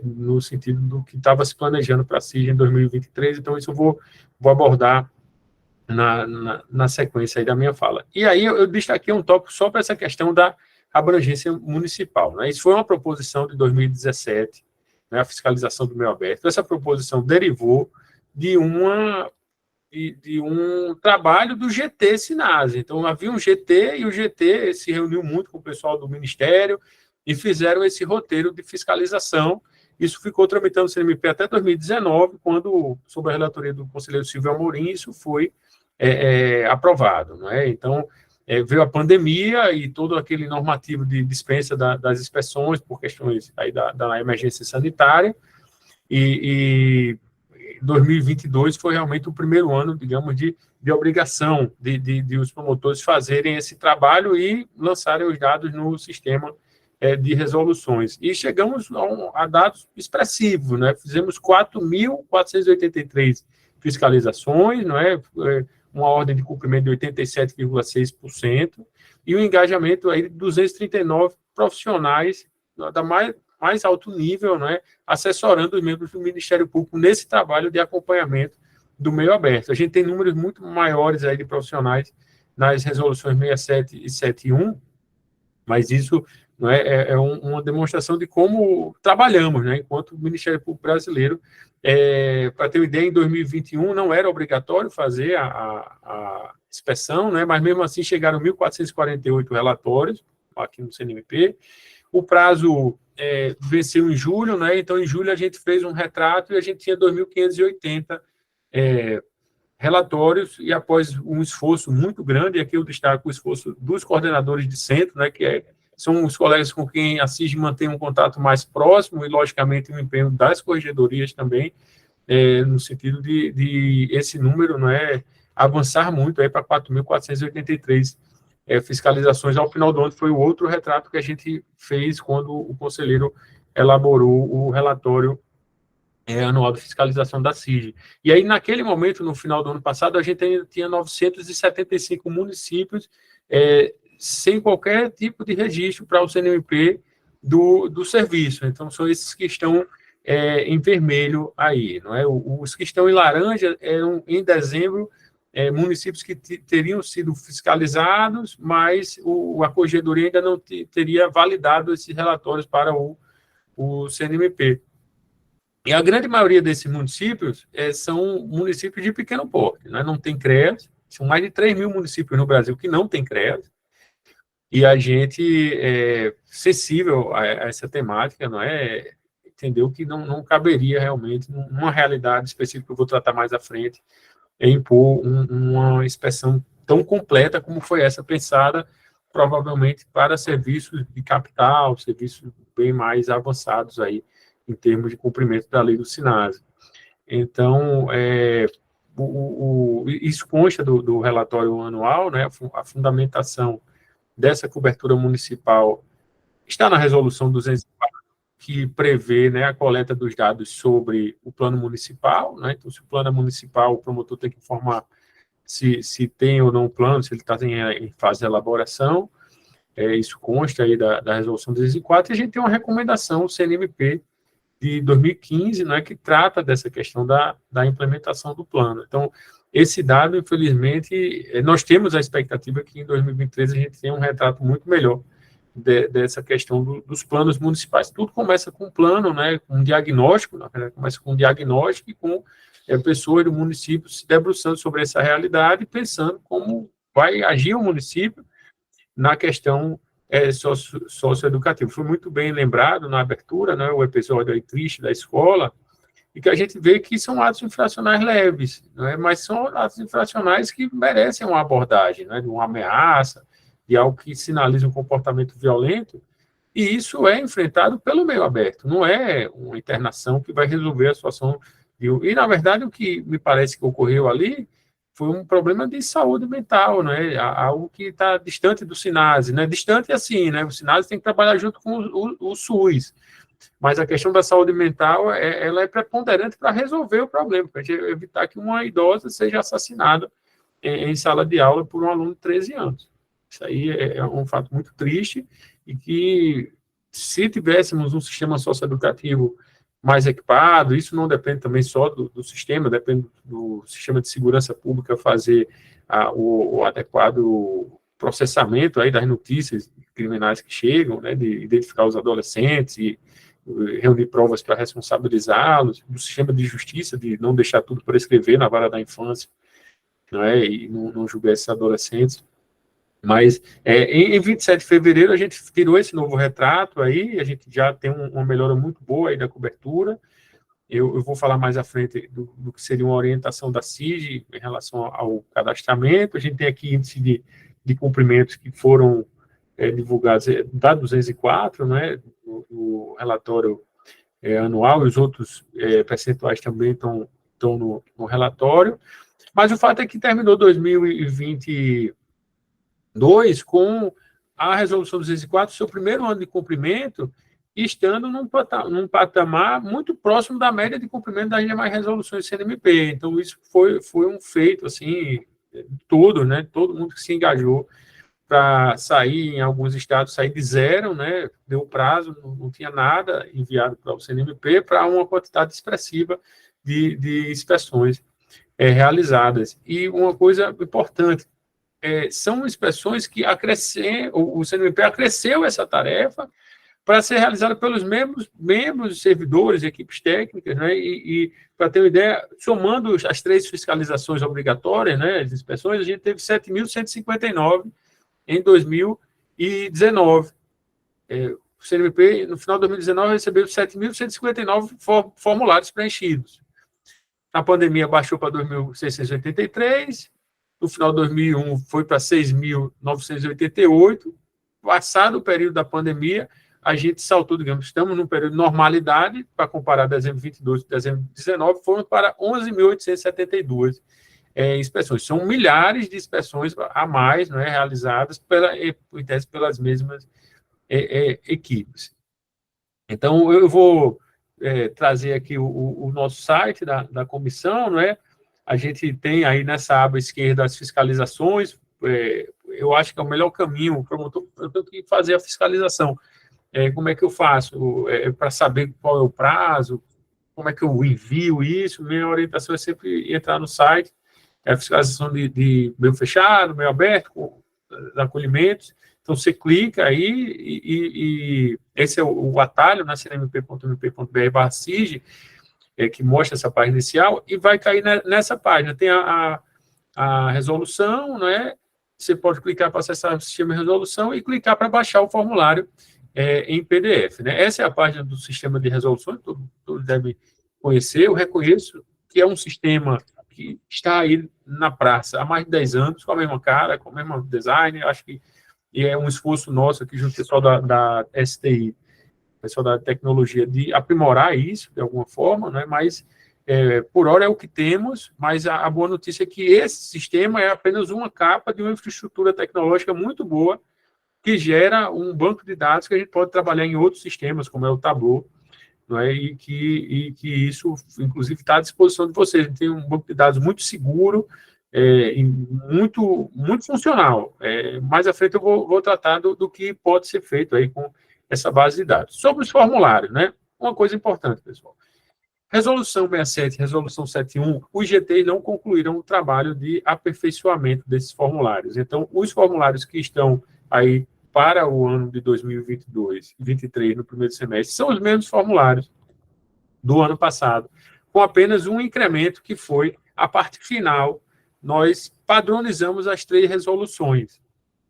no sentido do que estava se planejando para a CIG em 2023, então isso eu vou abordar na sequência aí da minha fala. E aí eu destaquei um tópico só para essa questão da abrangência municipal, né? Isso foi uma proposição de 2017, né, a fiscalização do meio aberto. Essa proposição derivou de um trabalho do GT Sinase. Então, havia um GT, e o GT se reuniu muito com o pessoal do Ministério e fizeram esse roteiro de fiscalização. Isso ficou tramitando no CNMP até 2019, quando, sob a relatoria do conselheiro Silvio Amorim, isso foi aprovado, né? Então, veio a pandemia e todo aquele normativo de dispensa das inspeções por questões aí da emergência sanitária, e 2022 foi realmente o primeiro ano, digamos, de obrigação de os promotores fazerem esse trabalho e lançarem os dados no sistema de resoluções. E chegamos a dados expressivos, né? Fizemos 4.483 fiscalizações, não é? Uma ordem de cumprimento de 87,6%, e o engajamento aí de 239 profissionais da mais alto nível, né, assessorando os membros do Ministério Público nesse trabalho de acompanhamento do meio aberto. A gente tem números muito maiores aí de profissionais nas resoluções 67 e 71, mas isso não é uma demonstração de como trabalhamos, né, enquanto Ministério Público Brasileiro. Para ter uma ideia, em 2021 não era obrigatório fazer a inspeção, né, mas mesmo assim chegaram 1.448 relatórios aqui no CNMP. O prazo venceu em julho, né, então em julho a gente fez um retrato e a gente tinha 2.580 relatórios, e após um esforço muito grande, e aqui eu destaco o esforço dos coordenadores de centro, né, que são os colegas com quem a CIG mantém um contato mais próximo, e, logicamente, o empenho das corregedorias também, no sentido de esse número, avançar muito para 4.483 fiscalizações ao final do ano. Foi o outro retrato que a gente fez quando o conselheiro elaborou o relatório anual de fiscalização da CIG. E aí, naquele momento, no final do ano passado, a gente ainda tinha 975 municípios sem qualquer tipo de registro para o CNMP do serviço. Então, são esses que estão em vermelho aí, não é? Os que estão em laranja eram, em dezembro, municípios que teriam sido fiscalizados, mas a corregedoria ainda não teria validado esses relatórios para o CNMP. E a grande maioria desses municípios são municípios de pequeno porte, né? Não tem CREAS, são mais de 3 mil municípios no Brasil que não tem CREAS, e a gente sensível a essa temática, entendeu que não caberia realmente, numa realidade específica que eu vou tratar mais à frente, impor uma inspeção tão completa como foi essa, pensada provavelmente para serviços de capital, serviços bem mais avançados aí, em termos de cumprimento da lei do SINASE. Então, isso consta do relatório anual, né, a fundamentação dessa cobertura municipal está na resolução 204, que prevê, a coleta dos dados sobre o plano municipal, né? Então, se o plano é municipal, o promotor tem que informar se tem ou não plano, se ele está em fase de elaboração. Isso consta aí da resolução 204, e a gente tem uma recomendação, o CNMP, de 2015, que trata dessa questão da implementação do plano. Então, esse dado, infelizmente, nós temos a expectativa que em 2023 a gente tenha um retrato muito melhor dessa questão dos planos municipais. Tudo começa com um plano, com um diagnóstico, começa com um diagnóstico e com pessoas do município se debruçando sobre essa realidade, pensando como vai agir o município na questão socioeducativa. Foi muito bem lembrado na abertura, o episódio aí triste da escola, e que a gente vê que são atos infracionais leves, mas são atos infracionais que merecem uma abordagem, de uma ameaça, de algo que sinaliza um comportamento violento, e isso é enfrentado pelo meio aberto, não é uma internação que vai resolver a situação. E, na verdade, o que me parece que ocorreu ali foi um problema de saúde mental, algo que está distante do SINASE, distante assim, o SINASE tem que trabalhar junto com o SUS, mas a questão da saúde mental, ela é preponderante para resolver o problema, para evitar que uma idosa seja assassinada em sala de aula por um aluno de 13 anos. Isso aí é um fato muito triste, e que, se tivéssemos um sistema socioeducativo mais equipado, isso não depende também só do sistema, depende do sistema de segurança pública fazer o adequado processamento aí das notícias criminais que chegam, de identificar os adolescentes e reunir provas para responsabilizá-los, do sistema de justiça, de não deixar tudo prescrever na vara da infância, e não julgar esses adolescentes. Mas, em 27 de fevereiro, a gente tirou esse novo retrato aí, a gente já tem uma melhora muito boa aí da cobertura. Eu vou falar mais à frente do que seria uma orientação da CIG em relação ao cadastramento. A gente tem aqui índice de cumprimentos que foram divulgados da 204, no relatório anual, e os outros percentuais também estão no relatório. Mas o fato é que terminou 2022 com a resolução 204, seu primeiro ano de cumprimento, estando num patamar muito próximo da média de cumprimento das demais resoluções do CNMP. Então, isso foi um feito, assim, todo mundo que se engajou para sair, em alguns estados, sair de zero, deu prazo, não tinha nada enviado para o CNMP, para uma quantidade expressiva de inspeções realizadas. E uma coisa importante, são inspeções que o CNMP acresceu essa tarefa para ser realizada pelos membros, servidores, equipes técnicas, né? E para ter uma ideia, somando as 3 fiscalizações obrigatórias, né, as inspeções, a gente teve 7.159 em 2019. O CNMP, no final de 2019, recebeu 7.159 formulários preenchidos. Na pandemia, baixou para 2.683, no final de 2001 foi para 6.988. Passado o período da pandemia, a gente saltou, digamos, estamos num período de normalidade, para comparar dezembro de 22 e dezembro de 19, foram para 11.872 inspeções. São milhares de inspeções a mais, não é, realizadas pelas mesmas equipes. Então, eu vou trazer aqui o nosso site da comissão, não é? A gente tem aí nessa aba esquerda as fiscalizações. Eu acho que é o melhor caminho, o promotor, eu tenho que fazer a fiscalização. Como é que eu faço? Para saber qual é o prazo, como é que eu envio isso? Minha orientação é sempre entrar no site, a fiscalização de meio fechado, meio aberto, com acolhimentos. Então, você clica aí e esse é o atalho na cnmp.mp.br/SIG, que mostra essa página inicial, e vai cair nessa página. Tem a resolução, né? Você pode clicar para acessar o sistema de resolução e clicar para baixar o formulário em PDF, né? Essa é a página do sistema de resoluções, todos devem conhecer. Eu reconheço que é um sistema que está aí na praça há mais de 10 anos, com a mesma cara, com o mesmo design. Acho que é um esforço nosso aqui junto ao pessoal da STI, pessoal da tecnologia, de aprimorar isso de alguma forma, né? Mas por hora é o que temos, mas a boa notícia é que esse sistema é apenas uma capa de uma infraestrutura tecnológica muito boa, que gera um banco de dados que a gente pode trabalhar em outros sistemas, como é o Tableau, não é? E que isso, inclusive, está à disposição de vocês. A gente tem um banco de dados muito seguro, e muito funcional. Mais à frente eu vou tratar do que pode ser feito aí com essa base de dados. Sobre os formulários, né? Uma coisa importante, pessoal. Resolução 67, Resolução 71, os GTs não concluíram o trabalho de aperfeiçoamento desses formulários. Então, os formulários que estão aí para o ano de 2022 e 2023, no primeiro semestre, são os mesmos formulários do ano passado, com apenas um incremento que foi a parte final. Nós padronizamos as 3 resoluções.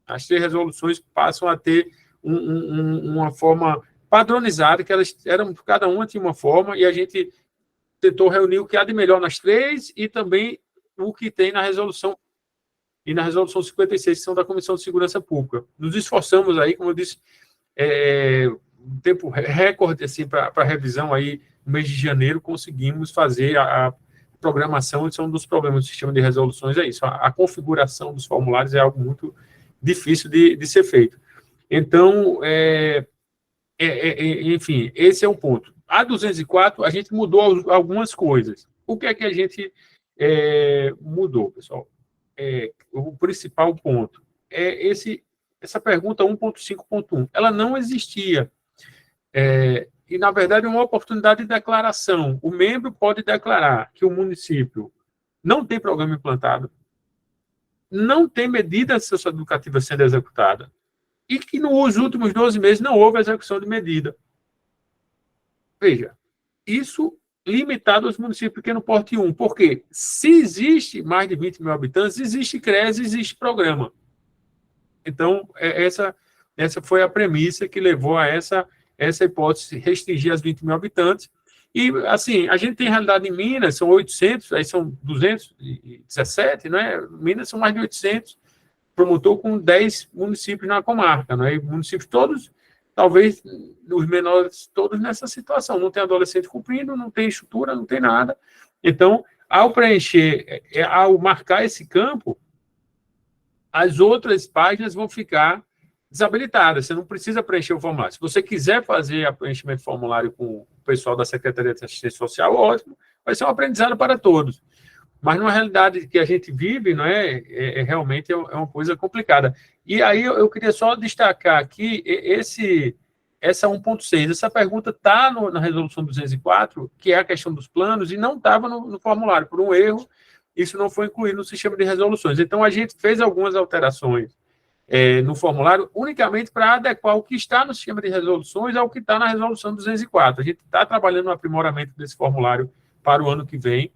As 3 resoluções passam a ter uma forma padronizada, que elas eram, cada uma tinha uma forma, e a gente tentou reunir o que há de melhor nas 3 e também o que tem na resolução e na resolução 56, que são da Comissão de Segurança Pública. Nos esforçamos aí, como eu disse, um tempo recorde assim, para revisão aí, no mês de janeiro, conseguimos fazer a programação. Isso é um dos problemas do sistema de resoluções, é isso. A configuração dos formulários é algo muito difícil de ser feito. Então, enfim, esse é um ponto. A 204, a gente mudou algumas coisas. O que é que a gente mudou, pessoal? O principal ponto é essa pergunta 1.5.1. Ela não existia. E, na verdade, é uma oportunidade de declaração. O membro pode declarar que o município não tem programa implantado, não tem medida socioeducativa sendo executada, e que nos últimos 12 meses não houve execução de medida. Veja, isso limitado aos municípios pequeno porte 1, porque se existe mais de 20 mil habitantes, existe CRES, existe programa. Então, essa foi a premissa que levou a essa hipótese de restringir as 20 mil habitantes. E, assim, a gente tem realidade em Minas, são 800, aí são 217, né? Minas são mais de 800, promotor com 10 municípios na comarca, né? E municípios todos, talvez os menores, todos nessa situação. Não tem adolescente cumprindo, não tem estrutura, não tem nada. Então, ao preencher, ao marcar esse campo, as outras páginas vão ficar desabilitadas. Você não precisa preencher o formulário. Se você quiser fazer o preenchimento de formulário com o pessoal da Secretaria de Assistência Social, ótimo, vai ser um aprendizado para todos. Mas, numa realidade que a gente vive, não realmente é uma coisa complicada. E aí eu queria só destacar aqui essa 1.6. Essa pergunta está na resolução 204, que é a questão dos planos, e não estava no formulário, por um erro isso não foi incluído no sistema de resoluções. Então, a gente fez algumas alterações no formulário, unicamente para adequar o que está no sistema de resoluções ao que está na resolução 204. A gente está trabalhando no aprimoramento desse formulário para o ano que vem,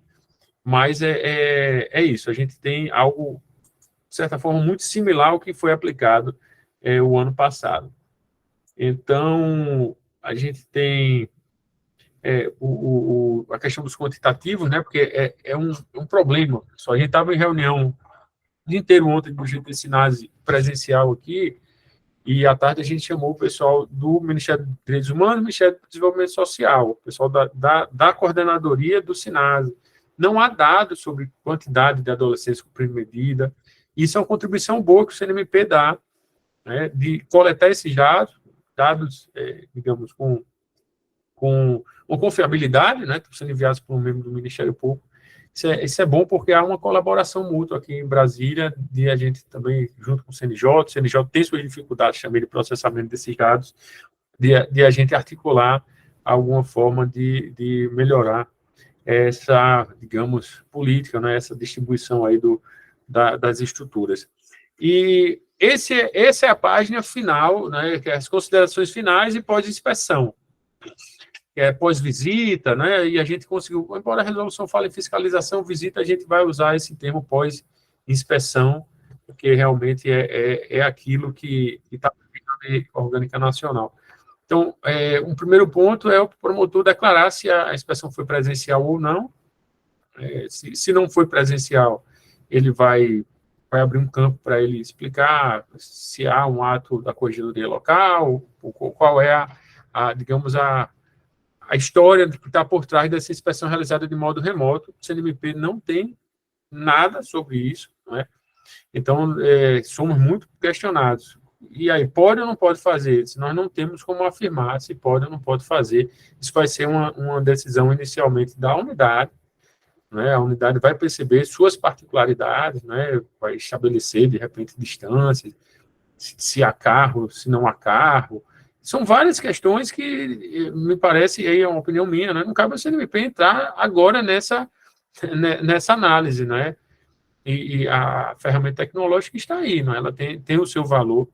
mas é isso, a gente tem algo, de certa forma, muito similar ao que foi aplicado o ano passado. Então, a gente tem a questão dos quantitativos, né, porque é um problema. Só a gente estava em reunião o dia inteiro ontem do GT Sinase presencial aqui, e à tarde a gente chamou o pessoal do Ministério dos Direitos Humanos, do Ministério do Desenvolvimento Social, o pessoal da coordenadoria do Sinase. Não há dados sobre quantidade de adolescentes cumprindo medida. Isso é uma contribuição boa que o CNMP dá, né, de coletar esses dados, digamos, com confiabilidade, né, sendo enviados por um membro do Ministério Público. Isso é bom porque há uma colaboração mútua aqui em Brasília, de a gente também, junto com o CNJ tem suas dificuldades também de processamento desses dados, de a gente articular alguma forma de melhorar essa, digamos, política, né, essa distribuição aí das estruturas. E essa é a página final, né, que é as considerações finais e pós-inspeção. Pós-visita, né, e a gente conseguiu, embora a resolução fale em fiscalização, visita, a gente vai usar esse termo pós-inspeção, porque realmente é aquilo que está na Lei Orgânica Nacional. Então, um primeiro ponto é o promotor declarar se a inspeção foi presencial ou não. Se não foi presencial, ele vai abrir um campo para ele explicar se há um ato da corregedoria local, qual é digamos, a história que está por trás dessa inspeção realizada de modo remoto. O CNMP não tem nada sobre isso, não é? Então, somos muito questionados. E aí, pode ou não pode fazer? Se nós não temos como afirmar se pode ou não pode fazer, isso vai ser uma decisão inicialmente da unidade, né? A unidade vai perceber suas particularidades, né? Vai estabelecer, de repente, distâncias, se há carro, se não há carro. São várias questões que me parece, e aí é uma opinião minha, né? Não cabe ao CNMP entrar agora nessa análise, né? E a ferramenta tecnológica está aí, né? Ela tem o seu valor,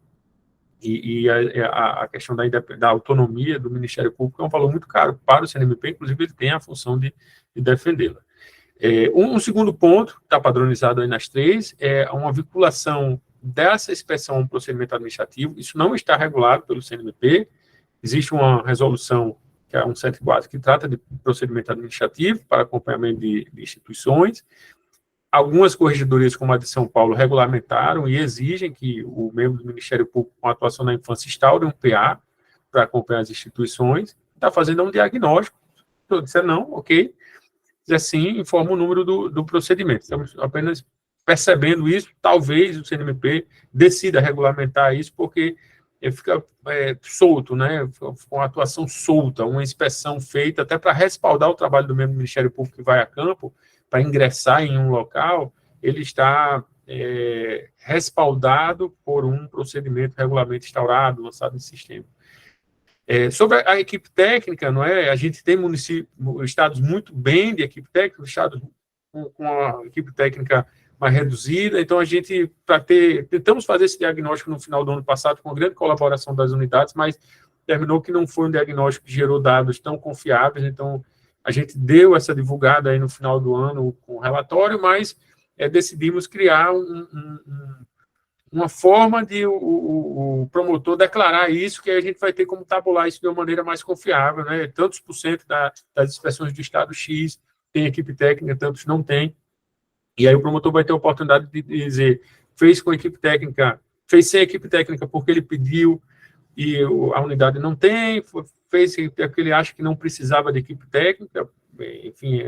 e a questão da autonomia do Ministério Público é um valor muito caro para o CNMP, inclusive ele tem a função de defendê-la. Um segundo ponto, está padronizado aí nas três, é uma vinculação dessa inspeção a um procedimento administrativo. Isso não está regulado pelo CNMP. Existe uma resolução, que é 174, que trata de procedimento administrativo para acompanhamento de instituições. Algumas corregedorias, como a de São Paulo, regulamentaram e exigem que o membro do Ministério Público com atuação na infância instaure um PA para acompanhar as instituições. Está fazendo um diagnóstico. Se eu disser não, ok. Se assim, informa o número do procedimento. Estamos apenas percebendo isso. Talvez o CNMP decida regulamentar isso, porque fica solto, né? Fica uma atuação solta, uma inspeção feita até para respaldar o trabalho do membro do Ministério Público que vai a campo, para ingressar em um local, ele está respaldado por um procedimento regulamento instaurado, lançado em sistema. Sobre a equipe técnica, não é? A gente tem estados muito bem de equipe técnica, estados com a equipe técnica mais reduzida, então a gente, tentamos fazer esse diagnóstico no final do ano passado, com a grande colaboração das unidades, mas terminou que não foi um diagnóstico que gerou dados tão confiáveis, então a gente deu essa divulgada aí no final do ano com o relatório, mas decidimos criar uma forma de o promotor declarar isso, que a gente vai ter como tabular isso de uma maneira mais confiável, né? Tantos por cento das inspeções do Estado X tem equipe técnica, tantos não tem. E aí o promotor vai ter a oportunidade de dizer, fez com equipe técnica, fez sem equipe técnica porque ele pediu e a unidade não tem, fez porque ele acha que não precisava de equipe técnica, enfim,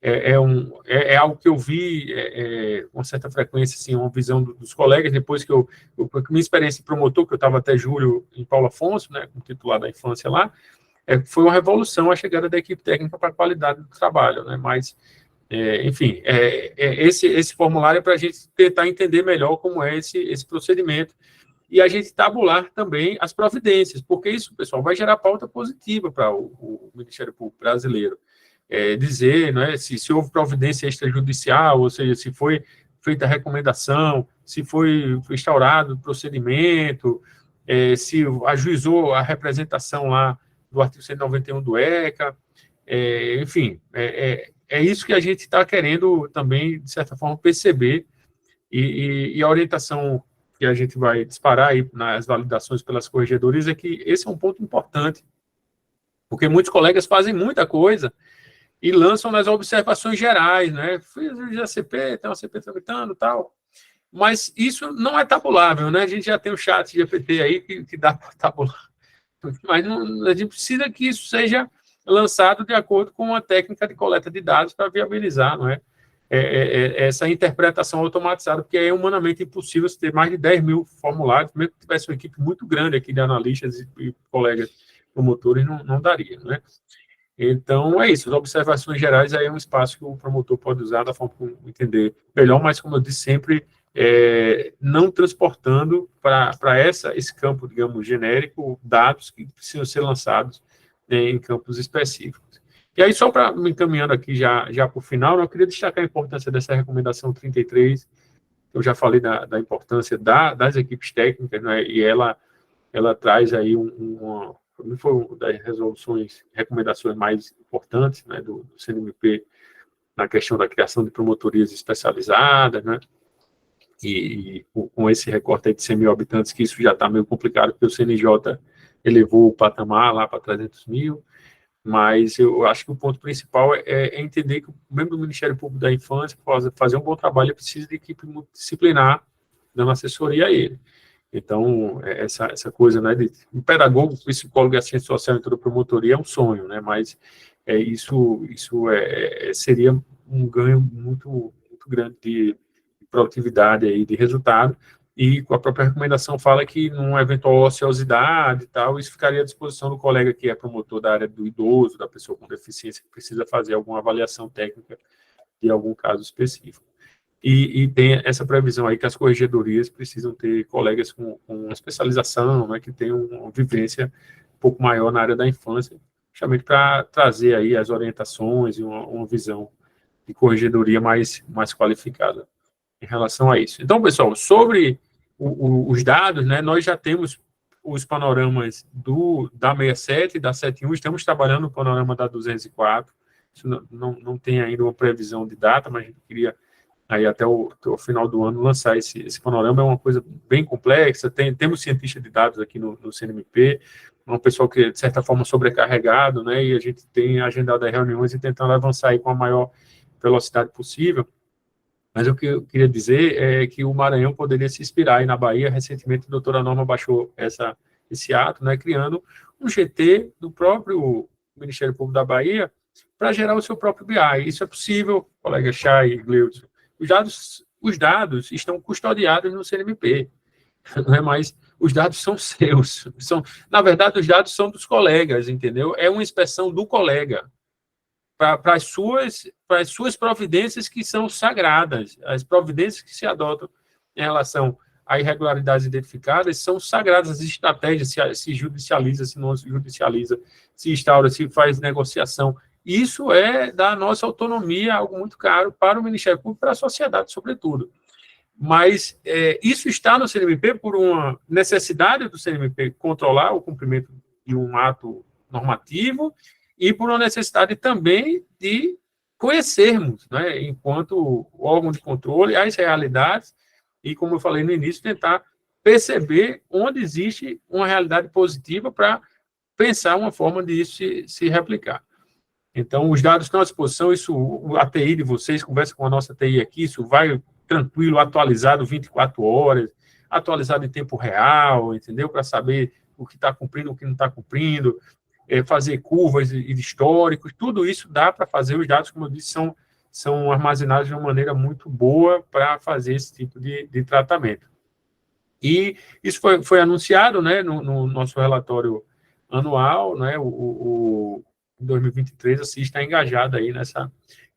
é algo que eu vi com uma certa frequência, assim, uma visão dos colegas, depois que minha experiência de promotor, que eu estava até julho em Paulo Afonso, né, como titular da infância lá, foi uma revolução a chegada da equipe técnica para a qualidade do trabalho, né, mas, enfim, esse formulário é para a gente tentar entender melhor como é esse procedimento, e a gente tabular também as providências, porque isso, pessoal, vai gerar pauta positiva para o Ministério Público brasileiro. dizer, né, se houve providência extrajudicial, ou seja, se foi feita a recomendação, se foi instaurado o procedimento, se ajuizou a representação lá do artigo 191 do ECA, enfim, é isso que a gente está querendo também, de certa forma, perceber, e a orientação que a gente vai disparar aí nas validações pelas corregedorias é que esse é um ponto importante, porque muitos colegas fazem muita coisa e lançam nas observações gerais, né? Fiz a CP, tem uma CP tramitando e tal, mas isso não é tabulável, né? A gente já tem o chat GPT aí que dá para tabular, mas não, a gente precisa que isso seja lançado de acordo com uma técnica de coleta de dados para viabilizar, não é? Essa interpretação automatizada, porque é humanamente impossível você ter mais de 10 mil formulários, mesmo que tivesse uma equipe muito grande aqui de analistas e colegas promotores, não daria, né? Então, é isso, as observações gerais aí é um espaço que o promotor pode usar da forma como entender melhor, mas, como eu disse sempre, não transportando para esse campo, digamos, genérico, dados que precisam ser lançados em campos específicos. E aí, só para me encaminhando aqui já para o final, eu queria destacar a importância dessa recomendação 33, eu já falei da importância das equipes técnicas, né, e ela traz aí foi uma das recomendações mais importantes, né, do CNMP, na questão da criação de promotorias especializadas, né, e com esse recorte aí de 100 mil habitantes, que isso já está meio complicado, porque o CNJ elevou o patamar lá para 300 mil, mas eu acho que o ponto principal é entender que o membro do Ministério Público da Infância, para fazer um bom trabalho, precisa de equipe multidisciplinar, dando assessoria a ele. Então, essa coisa, né, de um pedagogo, psicólogo e assistente social em toda promotoria é um sonho, né, mas isso seria um ganho muito, muito grande de produtividade aí, de resultado, e a própria recomendação fala que, numa eventual ociosidade e tal, isso ficaria à disposição do colega que é promotor da área do idoso, da pessoa com deficiência, que precisa fazer alguma avaliação técnica de algum caso específico. E tem essa previsão aí que as corregedorias precisam ter colegas com especialização, né, que tenham uma vivência um pouco maior na área da infância, justamente para trazer aí as orientações e uma visão de corregedoria mais qualificada em relação a isso. Então, pessoal, sobre os dados, né, nós já temos os panoramas da 67 e da 71, estamos trabalhando no panorama da 204, isso não tem ainda uma previsão de data, mas a gente queria aí até o final do ano lançar esse panorama. É uma coisa bem complexa, temos cientista de dados aqui no CNMP, um pessoal que, de certa forma, sobrecarregado, né, e a gente tem agendado as reuniões e tentando avançar aí com a maior velocidade possível. Mas o que eu queria dizer é que o Maranhão poderia se inspirar aí na Bahia. Recentemente, a doutora Norma baixou esse ato, né, criando um GT do próprio Ministério Público da Bahia para gerar o seu próprio BI. Isso é possível, colega Chay e Gleudson. Os dados estão custodiados no CNMP, não é mais, os dados são seus. Na verdade, os dados são dos colegas, entendeu? É uma inspeção do colega para as suas providências que são sagradas. As providências que se adotam em relação a irregularidades identificadas são sagradas. As estratégias, se judicializa, se não se judicializa, se instaura, se faz negociação. Isso é da nossa autonomia, algo muito caro para o Ministério Público e para a sociedade, sobretudo. Mas isso está no CNMP por uma necessidade do CNMP controlar o cumprimento de um ato normativo e por uma necessidade também de conhecermos, né, enquanto órgão de controle, as realidades e, como eu falei no início, tentar perceber onde existe uma realidade positiva para pensar uma forma de isso se replicar. Então, os dados estão à disposição, a TI de vocês, conversa com a nossa TI aqui, isso vai tranquilo, atualizado 24 horas, atualizado em tempo real, entendeu? Para saber o que está cumprindo, o que não está cumprindo, fazer curvas e históricos, tudo isso dá para fazer. Os dados, como eu disse, são armazenados de uma maneira muito boa para fazer esse tipo de tratamento. E isso foi anunciado, né, no nosso relatório anual, né, o 2023, assim, está engajado aí nessa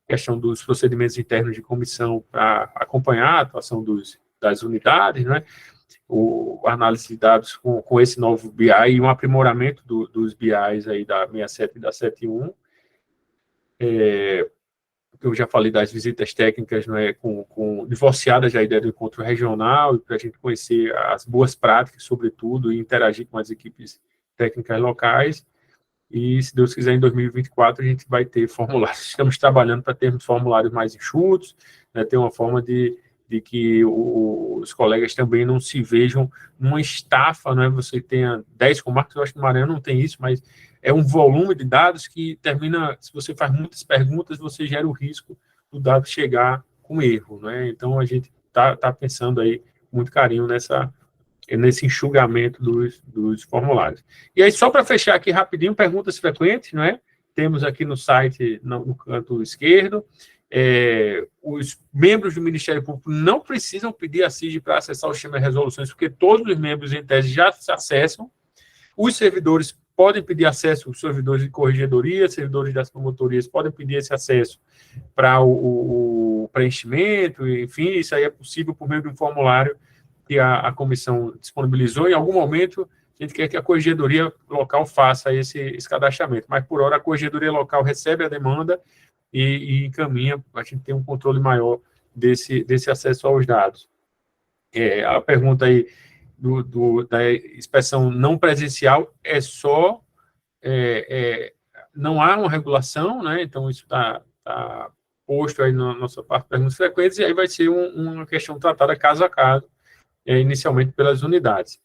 questão dos procedimentos internos de comissão para acompanhar a atuação das unidades, né, a análise de dados com esse novo BI e um aprimoramento dos BIs aí da 67 e da 71, eu já falei das visitas técnicas, não é, divorciadas da ideia do encontro regional, para a gente conhecer as boas práticas, sobretudo, e interagir com as equipes técnicas locais. E, se Deus quiser, em 2024, a gente vai ter formulários. Estamos trabalhando para termos formulários mais enxutos, né, ter uma forma de que os colegas também não se vejam numa estafa, né, você tenha 10 comarcas, eu acho que no Maranhão não tem isso, mas é um volume de dados que termina, se você faz muitas perguntas, você gera o risco do dado chegar com erro, né? Então, a gente está pensando aí com muito carinho nesse enxugamento dos formulários. E aí, só para fechar aqui rapidinho, perguntas frequentes, não é? Temos aqui no site, no canto esquerdo, os membros do Ministério Público não precisam pedir a CIG para acessar o sistema de resoluções, porque todos os membros, em tese, já se acessam. Os servidores podem pedir acesso, os servidores de corregedoria, servidores das promotorias podem pedir esse acesso para o preenchimento, enfim, isso aí é possível por meio de um formulário que a comissão disponibilizou. Em algum momento, a gente quer que a corregedoria local faça esse cadastramento, mas, por hora, a corregedoria local recebe a demanda e encaminha, a gente tem um controle maior desse acesso aos dados. A pergunta aí da inspeção não presencial é só, não há uma regulação, né? Então isso está posto aí na nossa parte de perguntas frequentes, e aí vai ser uma questão tratada caso a caso, inicialmente pelas unidades.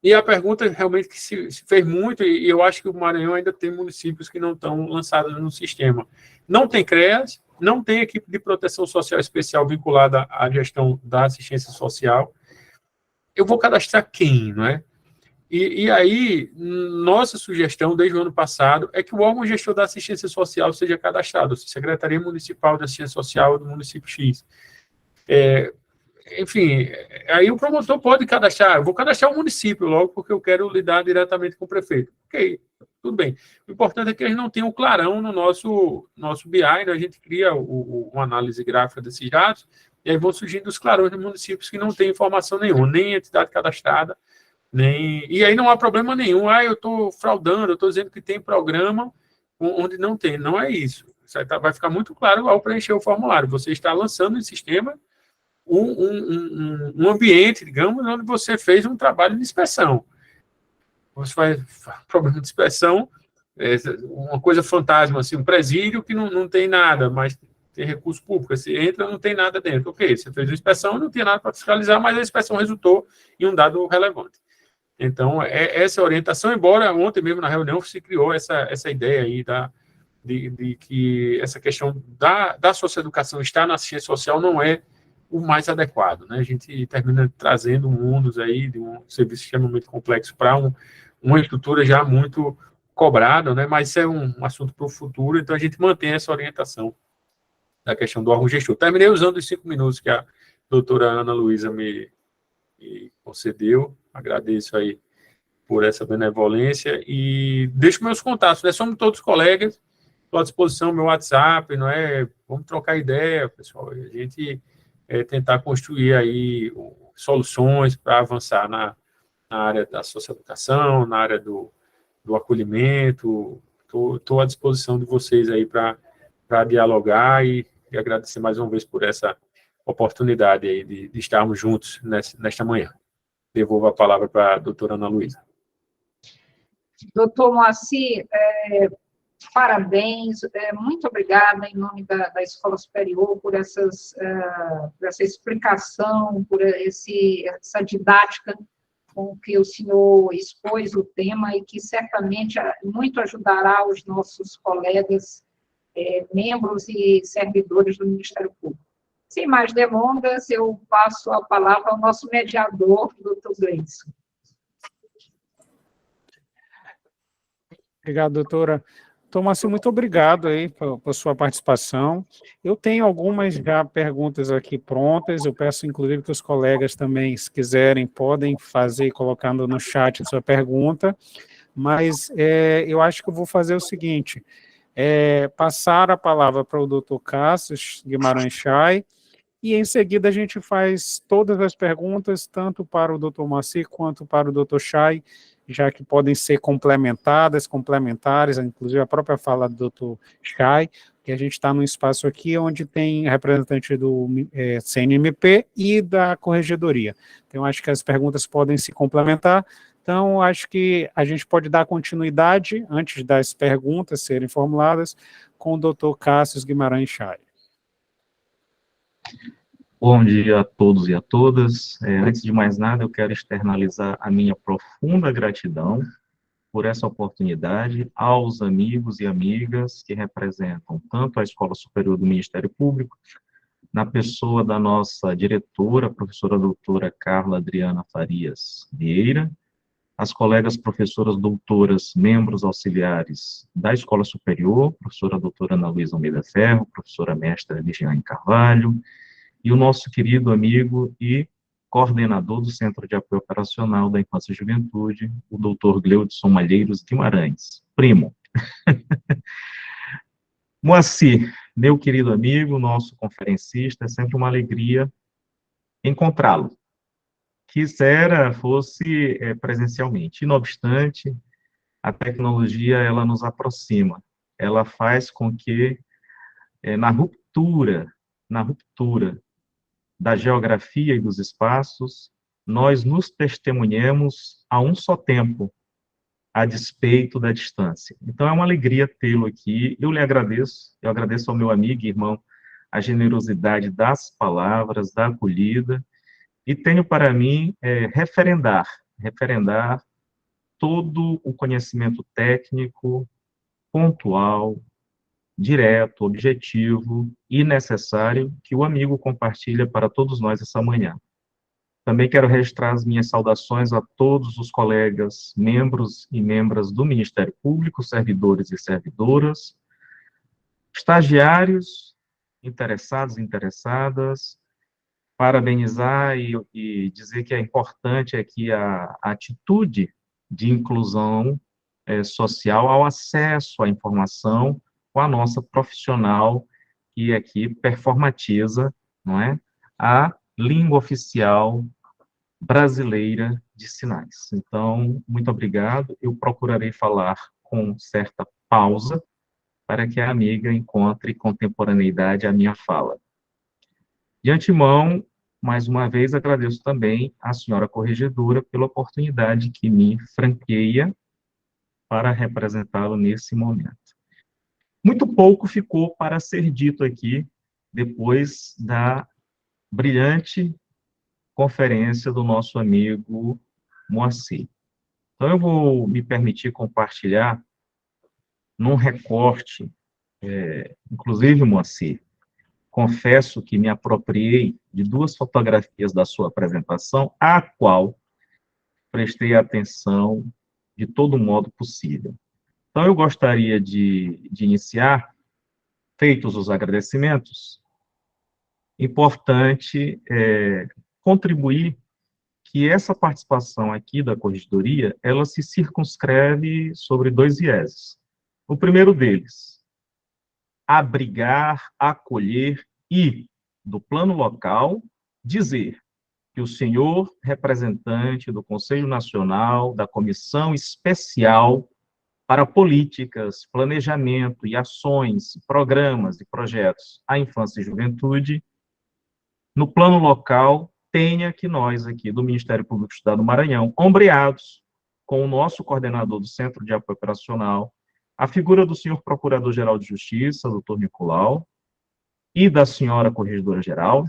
E a pergunta realmente que se fez muito, e eu acho que o Maranhão ainda tem municípios que não estão lançados no sistema. Não tem CREAS, não tem equipe de proteção social especial vinculada à gestão da assistência social. Eu vou cadastrar quem, não é? E aí, nossa sugestão, desde o ano passado, é que o órgão gestor da assistência social seja cadastrado, a Secretaria Municipal de Assistência Social do município X. Enfim, aí o promotor pode cadastrar, eu vou cadastrar o município logo, porque eu quero lidar diretamente com o prefeito. Ok, tudo bem. O importante é que eles não tenham clarão no nosso BI, né? A gente cria uma análise gráfica desses dados, e aí vão surgindo os clarões de municípios que não têm informação nenhuma, nem entidade cadastrada, e aí não há problema nenhum. Eu estou fraudando, eu estou dizendo que tem programa onde não tem. Não é isso. Vai ficar muito claro ao preencher o formulário. Você está lançando em sistema um ambiente, digamos, onde você fez um trabalho de inspeção. Você faz problema de inspeção, uma coisa fantasma, assim, um presídio que não tem nada, mas tem recurso público. Você entra, não tem nada dentro. Ok, você fez uma inspeção, não tinha nada para fiscalizar, mas a inspeção resultou em um dado relevante. Então, essa orientação, embora ontem mesmo na reunião se criou essa ideia aí de que essa questão da socioeducação estar na assistência social não é o mais adequado, né? A gente termina trazendo mundos aí de um serviço extremamente complexo para uma estrutura já muito cobrada, né? Mas isso é um assunto para o futuro, então a gente mantém essa orientação da questão do órgão gestor. Terminei usando os 5 minutos que a doutora Ana Luísa me concedeu, agradeço aí por essa benevolência e deixo meus contatos, né? Somos todos colegas, estou à disposição, meu WhatsApp, não é? Vamos trocar ideia, pessoal, a gente tentar construir aí soluções para avançar na área da socioeducação, na área do acolhimento. Estou à disposição de vocês aí para dialogar e agradecer mais uma vez por essa oportunidade aí de estarmos juntos nesta manhã. Devolvo a palavra para a doutora Ana Luísa. Doutor Moacir, parabéns, muito obrigada em nome da Escola Superior por essa explicação, por essa didática com que o senhor expôs o tema e que certamente muito ajudará os nossos colegas, membros e servidores do Ministério Público. Sem mais delongas, eu passo a palavra ao nosso mediador, doutor Gleison. Obrigado, doutora. Tomás, muito obrigado aí por sua participação. Eu tenho algumas já perguntas aqui prontas, eu peço inclusive que os colegas também, se quiserem, podem fazer colocando no chat a sua pergunta, mas eu acho que eu vou fazer o seguinte, passar a palavra para o doutor Cássio Guimarães Chay, e em seguida a gente faz todas as perguntas, tanto para o doutor Moacir quanto para o doutor Chay, já que podem ser complementares, inclusive a própria fala do doutor Chay, que a gente está num espaço aqui onde tem representante do CNMP e da Corregedoria. Então, acho que as perguntas podem se complementar. Então, acho que a gente pode dar continuidade, antes das perguntas serem formuladas, com o doutor Cássio Guimarães Chay. Bom dia a todos e a todas. Antes de mais nada, eu quero externalizar a minha profunda gratidão por essa oportunidade aos amigos e amigas que representam tanto a Escola Superior do Ministério Público, na pessoa da nossa diretora, a professora doutora Carla Adriana Farias Vieira, as colegas professoras doutoras, membros auxiliares da Escola Superior, professora doutora Ana Luísa Almeida Ferro, professora mestra Ligiane Carvalho, e o nosso querido amigo e coordenador do Centro de Apoio Operacional da Infância e Juventude, o doutor Gleudson Malheiros Guimarães, primo. Moacir, meu querido amigo, nosso conferencista, é sempre uma alegria encontrá-lo. Quisera fosse presencialmente. E, não obstante, a tecnologia, ela nos aproxima. Ela faz com que, na ruptura da geografia e dos espaços, nós nos testemunhemos a um só tempo, a despeito da distância. Então, é uma alegria tê-lo aqui. Eu lhe agradeço, eu agradeço ao meu amigo e irmão a generosidade das palavras, da acolhida, e tenho para mim referendar todo o conhecimento técnico, pontual, direto, objetivo e necessário que o amigo compartilha para todos nós essa manhã. Também quero registrar as minhas saudações a todos os colegas, membros e membras do Ministério Público, servidores e servidoras, estagiários, interessados e interessadas, parabenizar e dizer que é importante aqui a atitude de inclusão social ao acesso à informação com a nossa profissional que aqui performatiza, não é, a língua oficial brasileira de sinais. Então, muito obrigado. Eu procurarei falar com certa pausa para que a amiga encontre contemporaneidade à minha fala. De antemão, mais uma vez, agradeço também à senhora corregedora pela oportunidade que me franqueia para representá-lo nesse momento. Muito pouco ficou para ser dito aqui, depois da brilhante conferência do nosso amigo Moacir. Então, eu vou me permitir compartilhar num recorte, inclusive, Moacir, confesso que me apropriei de 2 fotografias da sua apresentação, à qual prestei atenção de todo modo possível. Então, eu gostaria de iniciar, feitos os agradecimentos, importante contribuir que essa participação aqui da Corregedoria, ela se circunscreve sobre 2 vieses. O primeiro deles, abrigar, acolher e, do plano local, dizer que o senhor representante do Conselho Nacional, da Comissão Especial para Políticas, Planejamento e Ações, Programas e Projetos à Infância e Juventude, no plano local, tenha que nós aqui do Ministério Público do Estado do Maranhão, ombreados com o nosso coordenador do Centro de Apoio Operacional, a figura do senhor Procurador-Geral de Justiça, doutor Nicolau, e da senhora Corregedora-Geral,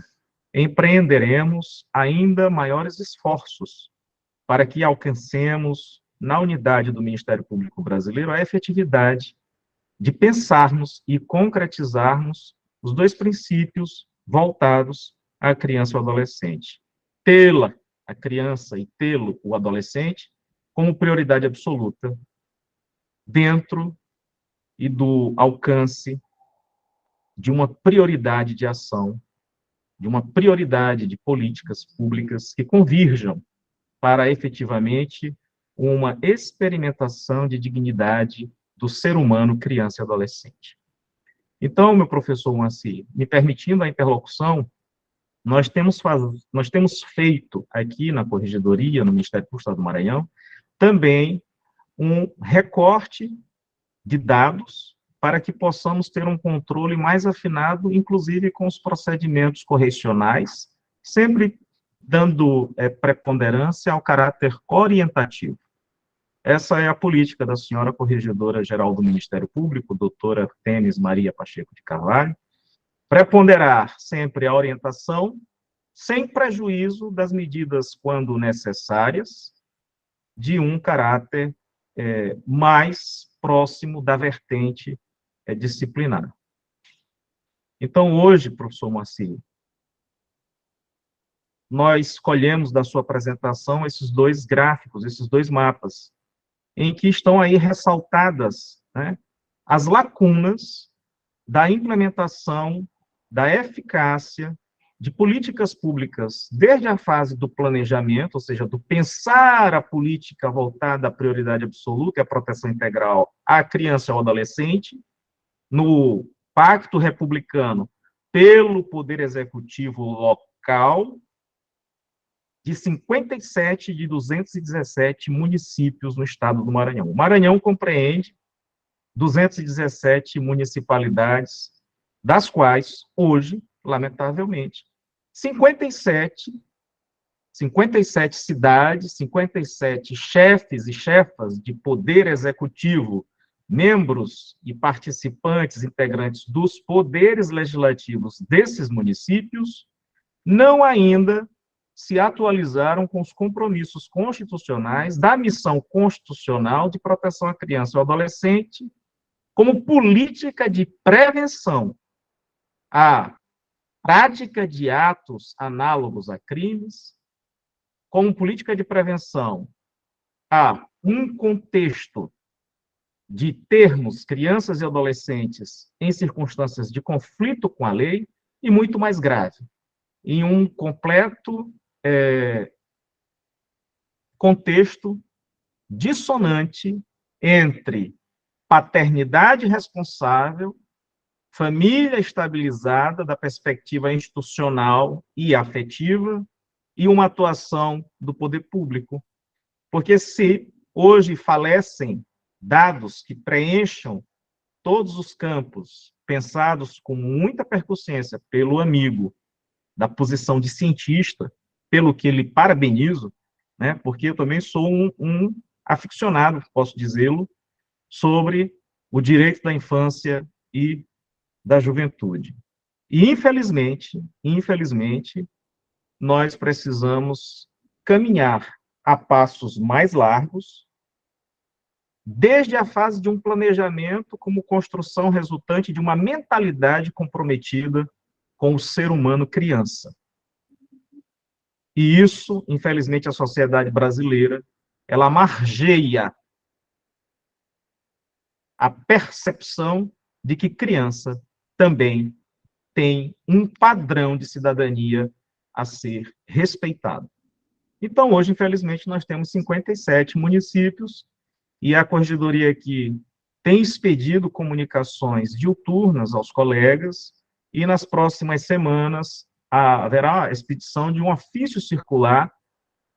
empreenderemos ainda maiores esforços para que alcancemos, na unidade do Ministério Público Brasileiro, a efetividade de pensarmos e concretizarmos os 2 princípios voltados à criança e ao adolescente. Tê-la, a criança, e tê-lo, o adolescente, como prioridade absoluta dentro e do alcance de uma prioridade de ação, de uma prioridade de políticas públicas que convirjam para efetivamente uma experimentação de dignidade do ser humano, criança e adolescente. Então, meu professor Moacir, me permitindo a interlocução, nós temos feito aqui na Corregedoria, no Ministério Público do Estado do Maranhão, também um recorte de dados para que possamos ter um controle mais afinado, inclusive com os procedimentos correcionais, sempre dando preponderância ao caráter orientativo. Essa é a política da senhora Corregedora-Geral do Ministério Público, doutora Tênis Maria Pacheco de Carvalho, preponderar sempre a orientação, sem prejuízo das medidas, quando necessárias, de um caráter mais próximo da vertente disciplinar. Então, hoje, professor Moacir, nós escolhemos da sua apresentação esses dois gráficos, esses dois mapas, em que estão aí ressaltadas, né, as lacunas da implementação, da eficácia de políticas públicas, desde a fase do planejamento, ou seja, do pensar a política voltada à prioridade absoluta e à proteção integral à criança e ao adolescente, no Pacto Republicano pelo Poder Executivo local, de 57 de 217 municípios no estado do Maranhão. O Maranhão compreende 217 municipalidades, das quais, hoje, lamentavelmente, 57 cidades, 57 chefes e chefas de poder executivo, membros e participantes, integrantes dos poderes legislativos desses municípios, não ainda se atualizaram com os compromissos constitucionais da missão constitucional de proteção à criança e ao adolescente como política de prevenção à prática de atos análogos a crimes, como política de prevenção a um contexto de termos crianças e adolescentes em circunstâncias de conflito com a lei, e muito mais grave, em um completo contexto dissonante entre paternidade responsável, família estabilizada da perspectiva institucional e afetiva, e uma atuação do poder público. Porque se hoje falecem dados que preencham todos os campos, pensados com muita percussência pelo amigo da posição de cientista, pelo que lhe parabenizo, né, porque eu também sou um aficionado, posso dizê-lo, sobre o direito da infância e da juventude. E, infelizmente, nós precisamos caminhar a passos mais largos, desde a fase de um planejamento como construção resultante de uma mentalidade comprometida com o ser humano criança. E isso, infelizmente, a sociedade brasileira, ela margeia a percepção de que criança também tem um padrão de cidadania a ser respeitado. Então, hoje, infelizmente, nós temos 57 municípios, e a Corregedoria aqui tem expedido comunicações diuturnas aos colegas, e nas próximas semanas haverá a expedição de um ofício circular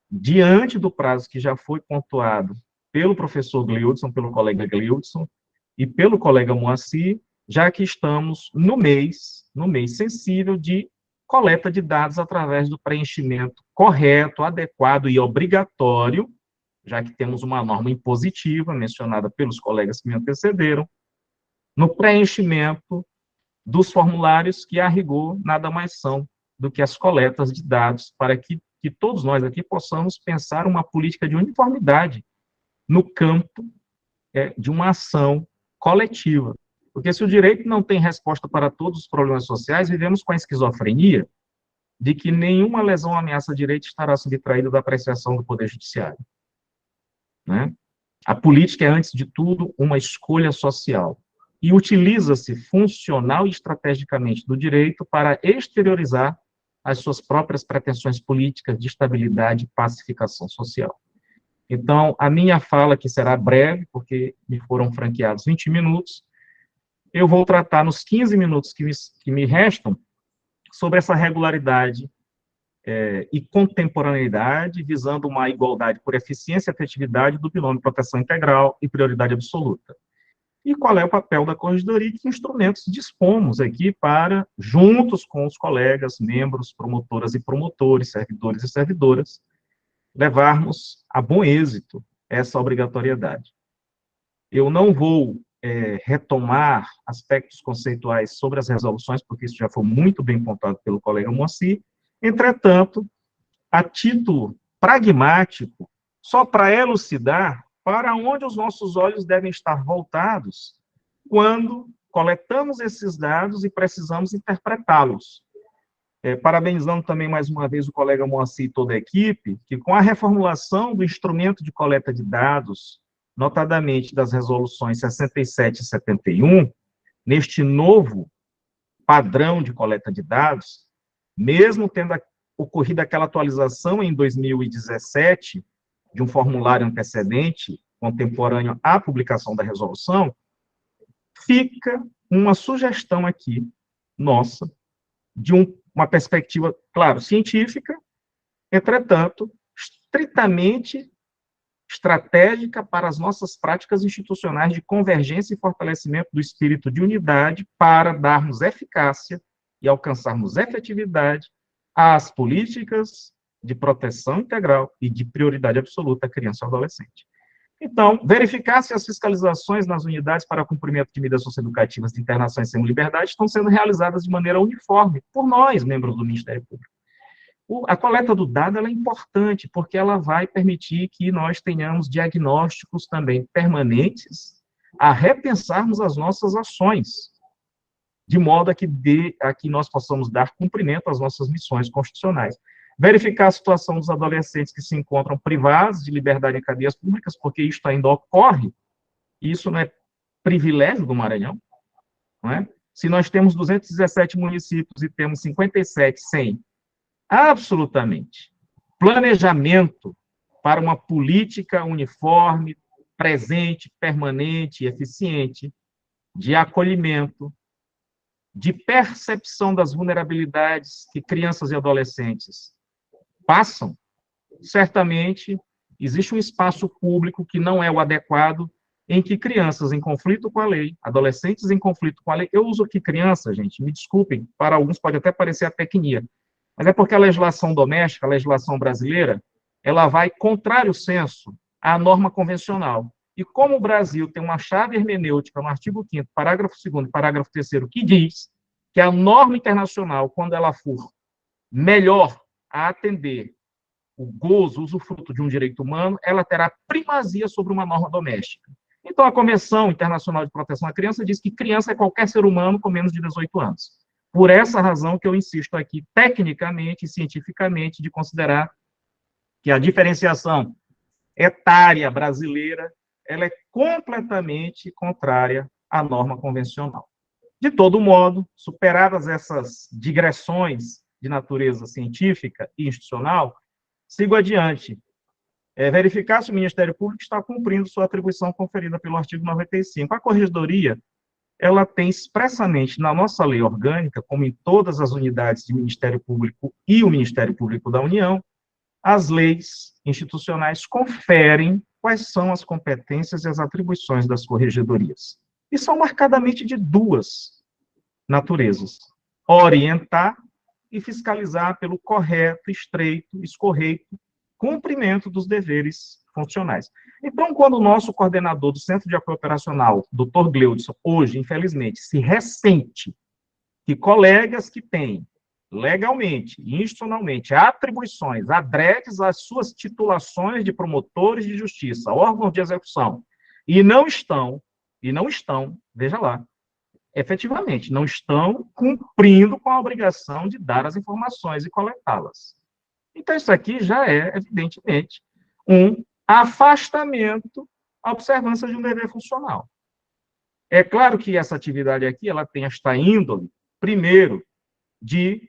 diante do prazo que já foi pontuado pelo professor Gleudson, pelo colega Gleudson e pelo colega Moacir, já que estamos no mês sensível de coleta de dados através do preenchimento correto, adequado e obrigatório, já que temos uma norma impositiva mencionada pelos colegas que me antecederam, no preenchimento dos formulários que, a rigor, nada mais são do que as coletas de dados, para que todos nós aqui possamos pensar uma política de uniformidade no campo de uma ação coletiva. Porque se o direito não tem resposta para todos os problemas sociais, vivemos com a esquizofrenia de que nenhuma lesão ou ameaça a direito estará subtraída da apreciação do Poder Judiciário. Né? A política é, antes de tudo, uma escolha social. E utiliza-se funcional e estrategicamente do direito para exteriorizar as suas próprias pretensões políticas de estabilidade e pacificação social. Então, a minha fala, que será breve, porque me foram franqueados 20 minutos, eu vou tratar nos 15 minutos que me restam sobre essa regularidade e contemporaneidade, visando uma igualdade por eficiência e efetividade do binômio proteção integral e prioridade absoluta. E qual é o papel da corregedoria, que instrumentos dispomos aqui para, juntos com os colegas, membros, promotoras e promotores, servidores e servidoras, levarmos a bom êxito essa obrigatoriedade. Eu não vou retomar aspectos conceituais sobre as resoluções, porque isso já foi muito bem pontuado pelo colega Moacir. Entretanto, a título pragmático, só para elucidar para onde os nossos olhos devem estar voltados quando coletamos esses dados e precisamos interpretá-los. Parabenizando também mais uma vez o colega Moacir e toda a equipe, que com a reformulação do instrumento de coleta de dados, notadamente das resoluções 67 e 71, neste novo padrão de coleta de dados, mesmo tendo ocorrido aquela atualização em 2017, de um formulário antecedente, contemporâneo à publicação da resolução, fica uma sugestão aqui, nossa, de uma perspectiva, claro, científica, entretanto, estritamente estratégica para as nossas práticas institucionais de convergência e fortalecimento do espírito de unidade para darmos eficácia e alcançarmos efetividade às políticas de proteção integral e de prioridade absoluta à criança e ao adolescente. Então, verificar se as fiscalizações nas unidades para cumprimento de medidas socioeducativas de internação e semi-liberdade estão sendo realizadas de maneira uniforme por nós, membros do Ministério Público. A coleta do dado ela é importante, porque ela vai permitir que nós tenhamos diagnósticos também permanentes a repensarmos as nossas ações, de modo a que nós possamos dar cumprimento às nossas missões constitucionais. Verificar a situação dos adolescentes que se encontram privados de liberdade em cadeias públicas, porque isto ainda ocorre, e isso não é privilégio do Maranhão, não é? Se nós temos 217 municípios e temos 57 sem absolutamente planejamento para uma política uniforme, presente, permanente e eficiente de acolhimento, de percepção das vulnerabilidades que crianças e adolescentes passam, certamente existe um espaço público que não é o adequado, em que crianças em conflito com a lei, adolescentes em conflito com a lei, eu uso aqui criança, gente, me desculpem, para alguns pode até parecer a tecnia, mas é porque a legislação doméstica, a legislação brasileira, ela vai contrário senso à norma convencional. E como o Brasil tem uma chave hermenêutica no artigo 5º, parágrafo 2º e parágrafo 3º, que diz que a norma internacional, quando ela for melhor a atender o gozo, o usufruto de um direito humano, ela terá primazia sobre uma norma doméstica. Então, a Convenção Internacional de Proteção à Criança diz que criança é qualquer ser humano com menos de 18 anos. Por essa razão que eu insisto aqui, tecnicamente e cientificamente, de considerar que a diferenciação etária brasileira ela é completamente contrária à norma convencional. De todo modo, superadas essas digressões de natureza científica e institucional, sigo adiante. Verificar se o Ministério Público está cumprindo sua atribuição conferida pelo artigo 95. A Corregedoria, ela tem expressamente na nossa lei orgânica, como em todas as unidades de Ministério Público e o Ministério Público da União, as leis institucionais conferem quais são as competências e as atribuições das corregedorias. E são marcadamente de duas naturezas: orientar e fiscalizar pelo correto, estreito, escorreito cumprimento dos deveres funcionais. Então, quando o nosso coordenador do Centro de Apoio Operacional, Dr. Gleudson, hoje, infelizmente, se ressente que colegas que têm legalmente e institucionalmente atribuições adredes às suas titulações de promotores de justiça, órgãos de execução, e não estão, veja lá, efetivamente, não estão cumprindo com a obrigação de dar as informações e coletá-las. Então, isso aqui já é, evidentemente, um afastamento à observância de um dever funcional. É claro que essa atividade aqui, ela tem esta índole, primeiro, de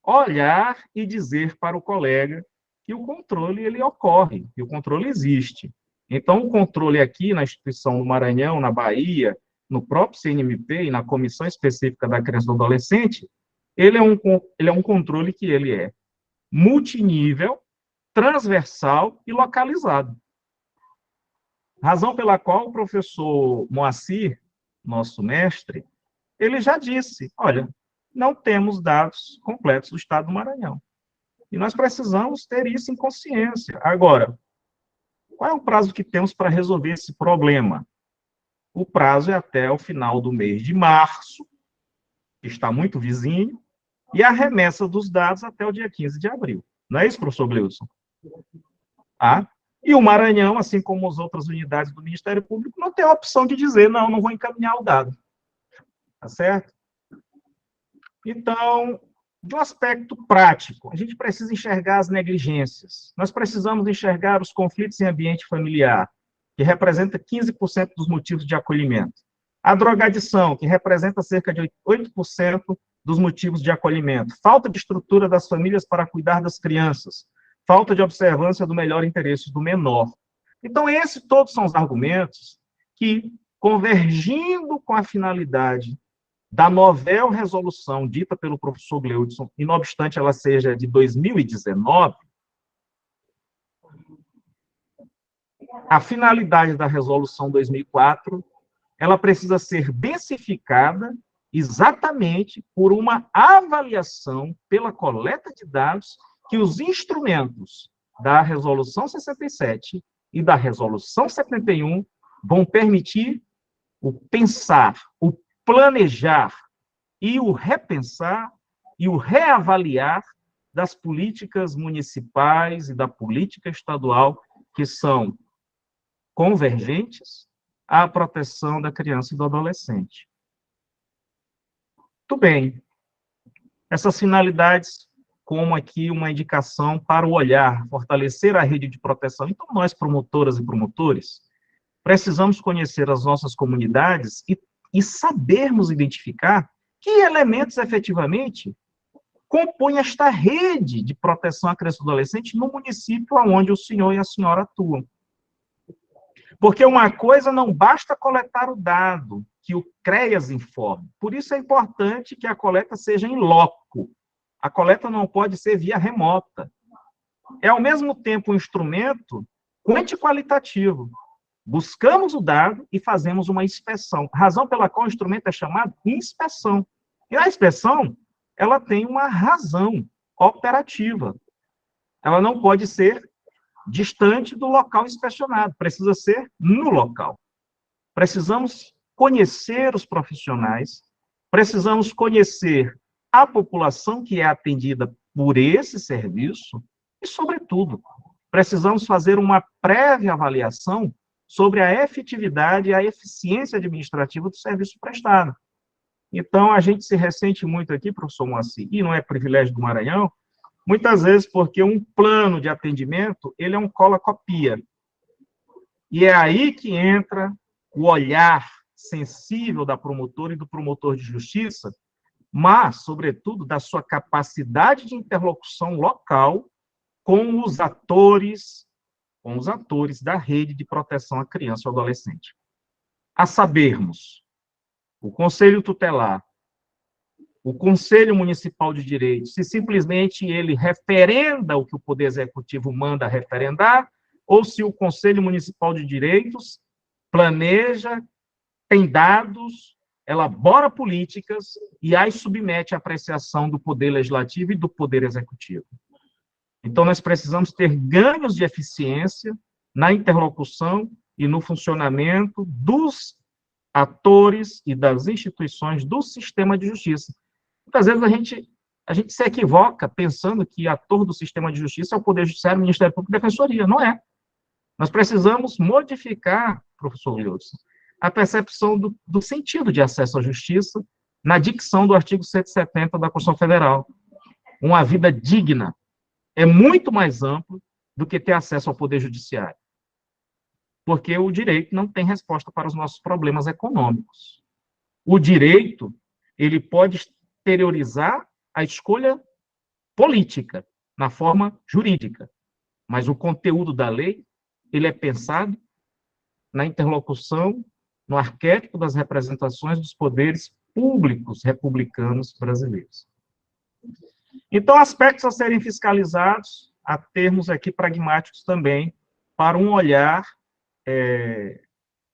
olhar e dizer para o colega que o controle, ele ocorre, que o controle existe. Então, o controle aqui na instituição do Maranhão, na Bahia, no próprio CNMP e na Comissão Específica da Criança e do Adolescente, ele é um controle que ele é multinível, transversal e localizado. Razão pela qual o professor Moacir, nosso mestre, ele já disse, olha, não temos dados completos do Estado do Maranhão. E nós precisamos ter isso em consciência. Agora, qual é o prazo que temos para resolver esse problema? O prazo é até o final do mês de março, que está muito vizinho, e a remessa dos dados até o dia 15 de abril. Não é isso, professor Gleudson? E o Maranhão, assim como as outras unidades do Ministério Público, não tem a opção de dizer, não vou encaminhar o dado. Tá certo? Então, de um aspecto prático, a gente precisa enxergar as negligências. Nós precisamos enxergar os conflitos em ambiente familiar, que representa 15% dos motivos de acolhimento. A drogadição, que representa cerca de 8% dos motivos de acolhimento. Falta de estrutura das famílias para cuidar das crianças. Falta de observância do melhor interesse do menor. Então, esses todos são os argumentos que, convergindo com a finalidade da novel resolução dita pelo professor Gleudson, e não obstante ela seja de 2019, a finalidade da resolução 2004, ela precisa ser densificada exatamente por uma avaliação pela coleta de dados que os instrumentos da resolução 67 e da resolução 71 vão permitir o pensar, o planejar e o repensar e o reavaliar das políticas municipais e da política estadual que são convergentes à proteção da criança e do adolescente. Muito bem. Essas finalidades, como aqui uma indicação para o olhar, fortalecer a rede de proteção. Então, nós, promotoras e promotores, precisamos conhecer as nossas comunidades e sabermos identificar que elementos efetivamente compõem esta rede de proteção à criança e adolescente no município onde o senhor e a senhora atuam. Porque uma coisa não basta coletar o dado que o CREAS informe. Por isso é importante que a coleta seja em loco. A coleta não pode ser via remota. É, ao mesmo tempo, um instrumento quanti-qualitativo. Buscamos o dado e fazemos uma inspeção. Razão pela qual o instrumento é chamado inspeção. E a inspeção, ela tem uma razão operativa. Ela não pode ser distante do local inspecionado, precisa ser no local. Precisamos conhecer os profissionais, precisamos conhecer a população que é atendida por esse serviço e, sobretudo, precisamos fazer uma prévia avaliação sobre a efetividade e a eficiência administrativa do serviço prestado. Então, a gente se ressente muito aqui, professor Moacir, e não é privilégio do Maranhão, muitas vezes porque um plano de atendimento, ele é um cola-copia. E é aí que entra o olhar sensível da promotora e do promotor de justiça, mas, sobretudo, da sua capacidade de interlocução local com os atores da rede de proteção à criança e ao adolescente. A sabermos, o Conselho Tutelar, o Conselho Municipal de Direitos, se simplesmente ele referenda o que o Poder Executivo manda referendar, ou se o Conselho Municipal de Direitos planeja, tem dados, elabora políticas e as submete à apreciação do Poder Legislativo e do Poder Executivo. Então, nós precisamos ter ganhos de eficiência na interlocução e no funcionamento dos atores e das instituições do sistema de justiça. Muitas vezes a gente se equivoca pensando que ator do sistema de justiça é o Poder Judiciário, Ministério Público e Defensoria. Não é. Nós precisamos modificar, professor Gleudson, a percepção do sentido de acesso à justiça na dicção do artigo 170 da Constituição Federal. Uma vida digna é muito mais amplo do que ter acesso ao Poder Judiciário. Porque o direito não tem resposta para os nossos problemas econômicos. O direito, ele pode exteriorizar a escolha política, na forma jurídica, mas o conteúdo da lei, ele é pensado na interlocução, no arquétipo das representações dos poderes públicos republicanos brasileiros. Então, aspectos a serem fiscalizados, a termos aqui pragmáticos também, para um olhar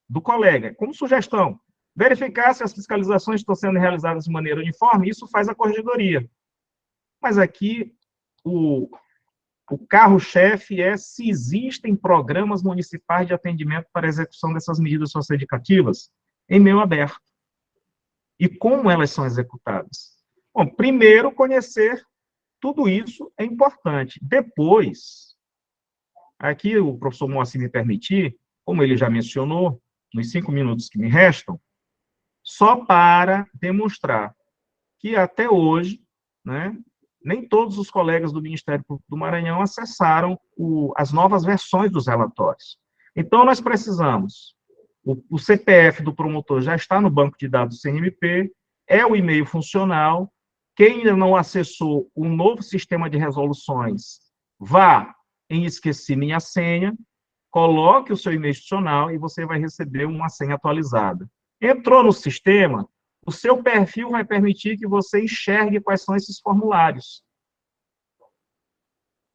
do colega, como sugestão, verificar se as fiscalizações estão sendo realizadas de maneira uniforme, isso faz a corregedoria. Mas aqui, o carro-chefe é se existem programas municipais de atendimento para a execução dessas medidas socioeducativas em meio aberto. E como elas são executadas? Bom, primeiro, conhecer tudo isso é importante. Depois, aqui o professor Moacir me permitir, como ele já mencionou, nos 5 minutos que me restam, só para demonstrar que até hoje, né, nem todos os colegas do Ministério Público do Maranhão acessaram as novas versões dos relatórios. Então, nós precisamos, o CPF do promotor já está no banco de dados do CNMP, é o e-mail funcional, quem ainda não acessou o novo sistema de resoluções, vá em Esqueci Minha Senha, coloque o seu e-mail institucional e você vai receber uma senha atualizada. Entrou no sistema, o seu perfil vai permitir que você enxergue quais são esses formulários.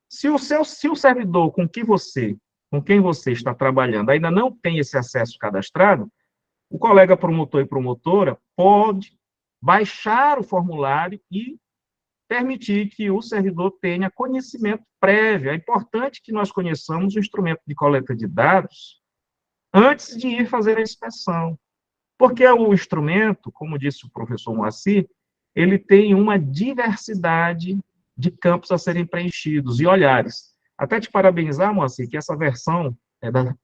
Se o servidor com quem você está trabalhando ainda não tem esse acesso cadastrado, o colega promotor e promotora pode baixar o formulário e permitir que o servidor tenha conhecimento prévio. É importante que nós conheçamos o instrumento de coleta de dados antes de ir fazer a inspeção. Porque o instrumento, como disse o professor Moacir, ele tem uma diversidade de campos a serem preenchidos e olhares. Até te parabenizar, Moacir, que essa versão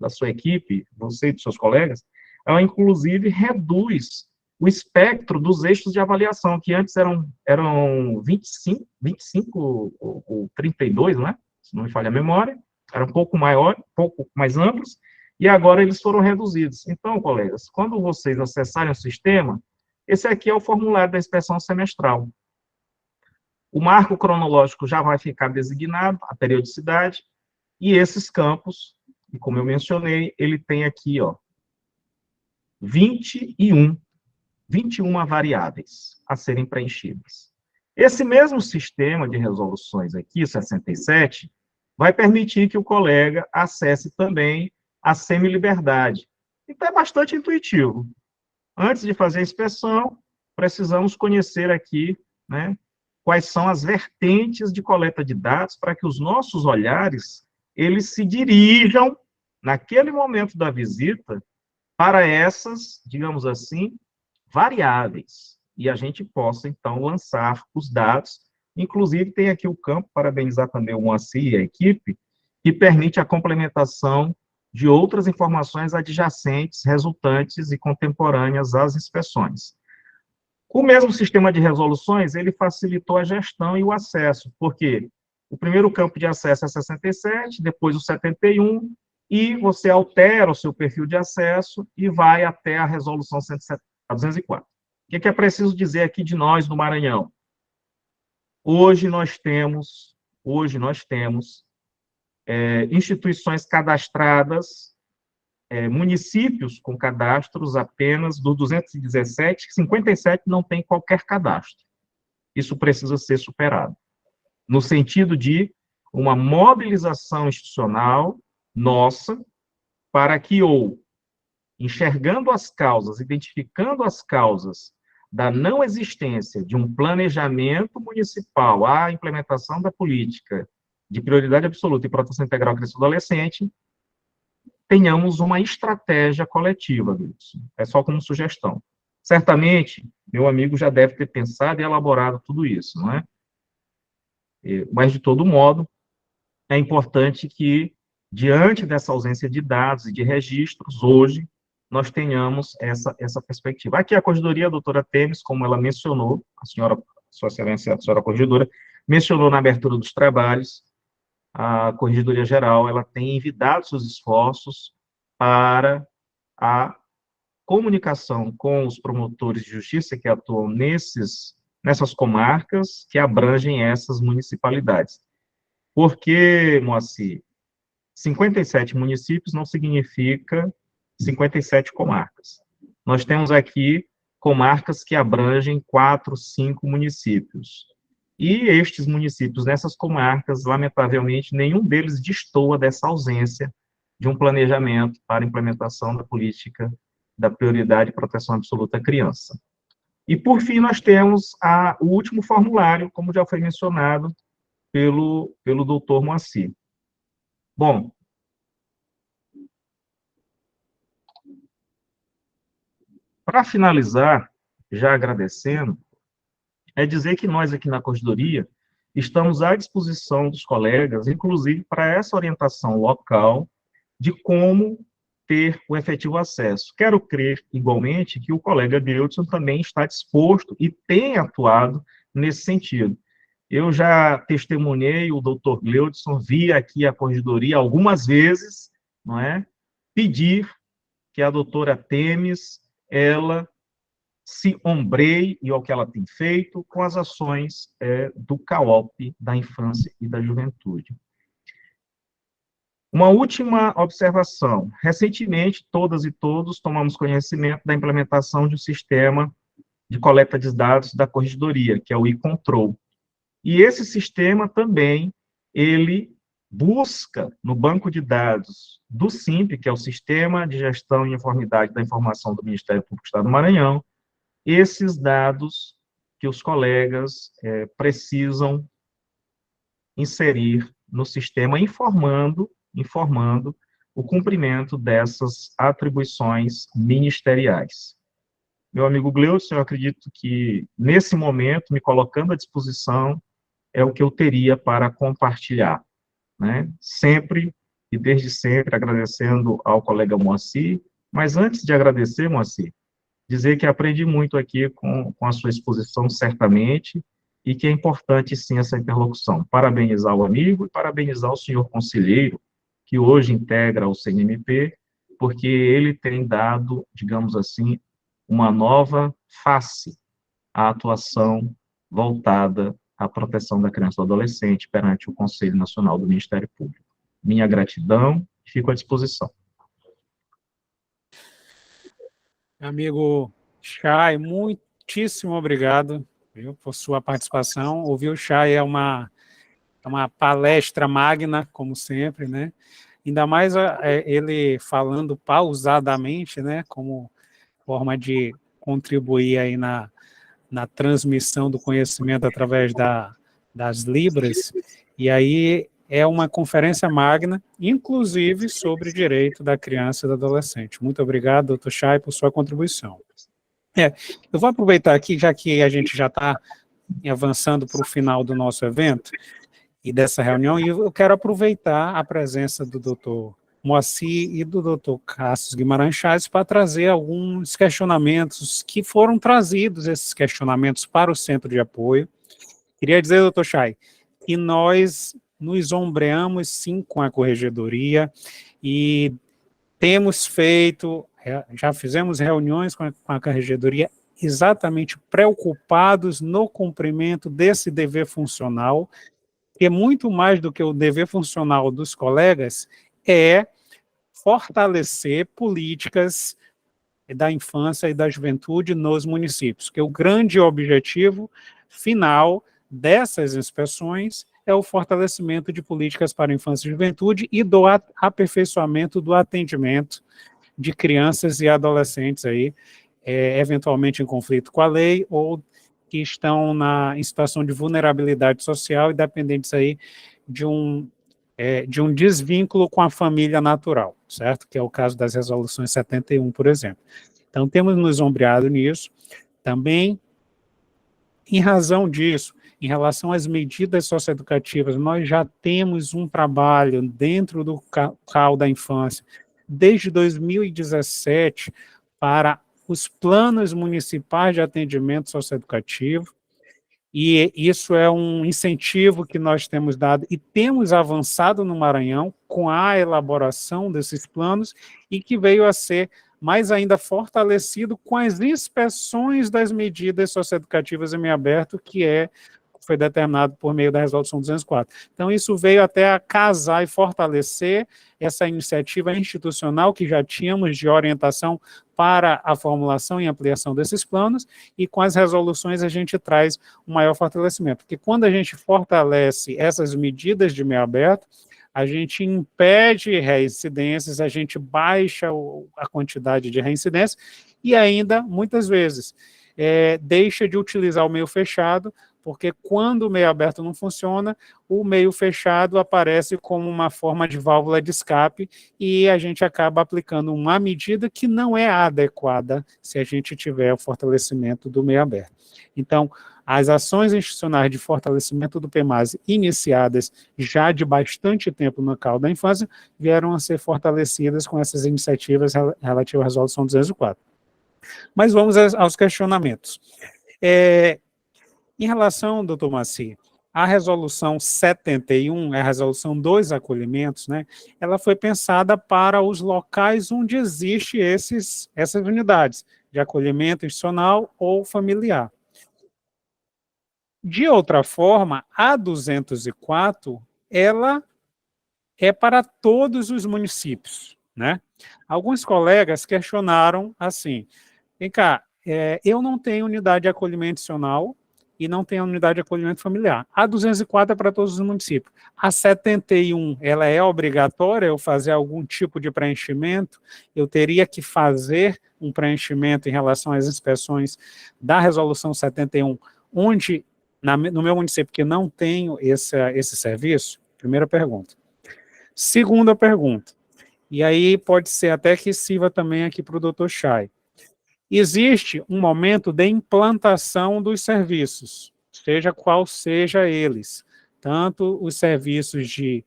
da sua equipe, você e dos seus colegas, ela, inclusive, reduz o espectro dos eixos de avaliação, que antes eram 25 ou 32, não é? Se não me falha a memória, eram um pouco mais amplos, e agora eles foram reduzidos. Então, colegas, quando vocês acessarem o sistema, esse aqui é o formulário da inspeção semestral. O marco cronológico já vai ficar designado, a periodicidade, e esses campos, e como eu mencionei, ele tem aqui, ó, 21 variáveis a serem preenchidas. Esse mesmo sistema de resoluções aqui, 67, vai permitir que o colega acesse também a semi-liberdade. Então, é bastante intuitivo. Antes de fazer a inspeção, precisamos conhecer aqui, né, quais são as vertentes de coleta de dados para que os nossos olhares, eles se dirijam, naquele momento da visita, para essas, digamos assim, variáveis, e a gente possa, então, lançar os dados. Inclusive, tem aqui o campo, parabenizar também o Moacir e a equipe, que permite a complementação de outras informações adjacentes, resultantes e contemporâneas às inspeções. O mesmo sistema de resoluções, ele facilitou a gestão e o acesso, porque o primeiro campo de acesso é 67, depois o 71, e você altera o seu perfil de acesso e vai até a resolução 204. O que é preciso dizer aqui de nós, do Maranhão? Hoje nós temos instituições cadastradas, municípios com cadastros apenas do 217, 57 não tem qualquer cadastro. Isso precisa ser superado, no sentido de uma mobilização institucional nossa, para que, enxergando as causas, identificando as causas da não existência de um planejamento municipal, a implementação da política de prioridade absoluta e proteção integral à criança e adolescente, tenhamos uma estratégia coletiva disso. É só como sugestão. Certamente, meu amigo já deve ter pensado e elaborado tudo isso, não é? Mas, de todo modo, é importante que, diante dessa ausência de dados e de registros, hoje, nós tenhamos essa perspectiva. Aqui a corregedoria, a doutora Temes, como ela mencionou, Sua Excelência, a senhora corregedora, mencionou na abertura dos trabalhos, a Corregedoria Geral, ela tem envidado seus esforços para a comunicação com os promotores de justiça que atuam nessas comarcas que abrangem essas municipalidades. Porque, Moacir, 57 municípios não significa 57 comarcas. Nós temos aqui comarcas que abrangem 4, 5 municípios. E estes municípios, nessas comarcas, lamentavelmente, nenhum deles destoa dessa ausência de um planejamento para a implementação da política da prioridade e proteção absoluta à criança. E, por fim, nós temos o último formulário, como já foi mencionado pelo doutor Moacir. Bom, para finalizar, já agradecendo, é dizer que nós aqui na Corregedoria estamos à disposição dos colegas, inclusive para essa orientação local de como ter o efetivo acesso. Quero crer, igualmente, que o colega Gleudson também está disposto e tem atuado nesse sentido. Eu já testemunhei o doutor Gleudson, vi aqui a Corregedoria algumas vezes, não é? Pedir que a doutora Temes, ela se ombreie, e é o que ela tem feito, com as ações do CAOP, da Infância e da Juventude. Uma última observação. Recentemente, todas e todos tomamos conhecimento da implementação de um sistema de coleta de dados da Corregedoria, que é o e-Control. E esse sistema também, ele busca no banco de dados do SIMP, que é o Sistema de Gestão e Uniformidade da Informação do Ministério Público do Estado do Maranhão, esses dados que os colegas precisam inserir no sistema, informando o cumprimento dessas atribuições ministeriais. Meu amigo Gleudson, eu acredito que, nesse momento, me colocando à disposição, é o que eu teria para compartilhar, né? Sempre e desde sempre agradecendo ao colega Moacir, mas antes de agradecer, Moacir, dizer que aprendi muito aqui com a sua exposição, certamente, e que é importante, sim, essa interlocução. Parabenizar o amigo e parabenizar o senhor conselheiro, que hoje integra o CNMP, porque ele tem dado, digamos assim, uma nova face à atuação voltada à proteção da criança e do adolescente perante o Conselho Nacional do Ministério Público. Minha gratidão, fico à disposição. Amigo Chay, muitíssimo obrigado, viu, por sua participação. Ouvir o Chay é uma palestra magna, como sempre, né? Ainda mais ele falando pausadamente, né? Como forma de contribuir aí na transmissão do conhecimento através das Libras. E aí é uma conferência magna, inclusive sobre direito da criança e do adolescente. Muito obrigado, doutor Chay, por sua contribuição. Eu vou aproveitar aqui, já que a gente já está avançando para o final do nosso evento e dessa reunião, e eu quero aproveitar a presença do doutor Moacir e do doutor Cássio Guimarães Chaves para trazer alguns questionamentos que foram trazidos, esses questionamentos, para o Centro de Apoio. Queria dizer, doutor Chay, que nós nos ombreamos, sim, com a Corregedoria e temos feito, já fizemos reuniões com a Corregedoria exatamente preocupados no cumprimento desse dever funcional, que muito mais do que o dever funcional dos colegas é fortalecer políticas da infância e da juventude nos municípios, que o grande objetivo final dessas inspeções é o fortalecimento de políticas para a infância e juventude e do aperfeiçoamento do atendimento de crianças e adolescentes aí, eventualmente em conflito com a lei ou que estão em situação de vulnerabilidade social e dependentes aí de um desvínculo com a família natural, certo? Que é o caso das resoluções 71, por exemplo. Então, temos nos ombreado nisso. Também, em razão disso, em relação às medidas socioeducativas, nós já temos um trabalho dentro do CAU da infância, desde 2017, para os planos municipais de atendimento socioeducativo, e isso é um incentivo que nós temos dado e temos avançado no Maranhão com a elaboração desses planos e que veio a ser mais ainda fortalecido com as inspeções das medidas socioeducativas em meio aberto, que foi determinado por meio da Resolução 204. Então, isso veio até a casar e fortalecer essa iniciativa institucional que já tínhamos de orientação para a formulação e ampliação desses planos, e com as resoluções a gente traz um maior fortalecimento, porque quando a gente fortalece essas medidas de meio aberto, a gente impede reincidências, a gente baixa a quantidade de reincidências e ainda, muitas vezes, deixa de utilizar o meio fechado, porque quando o meio aberto não funciona, o meio fechado aparece como uma forma de válvula de escape e a gente acaba aplicando uma medida que não é adequada se a gente tiver o fortalecimento do meio aberto. Então, as ações institucionais de fortalecimento do PEMASE iniciadas já de bastante tempo no CAL da infância vieram a ser fortalecidas com essas iniciativas relativas à resolução 204. Mas vamos aos questionamentos. Em relação, doutor Maci, a resolução 71, a resolução dos acolhimentos, né, ela foi pensada para os locais onde existem essas unidades de acolhimento institucional ou familiar. De outra forma, a 204, ela é para todos os municípios, né? Alguns colegas questionaram assim, vem cá, eu não tenho unidade de acolhimento institucional e não tenho unidade de acolhimento familiar. A 204 é para todos os municípios. A 71, ela é obrigatória eu fazer algum tipo de preenchimento? Eu teria que fazer um preenchimento em relação às inspeções da resolução 71, onde, no meu município, que não tenho esse serviço? Primeira pergunta. Segunda pergunta, e aí pode ser até que sirva também aqui para o doutor Chay. Existe um momento de implantação dos serviços, seja qual seja eles, tanto os serviços de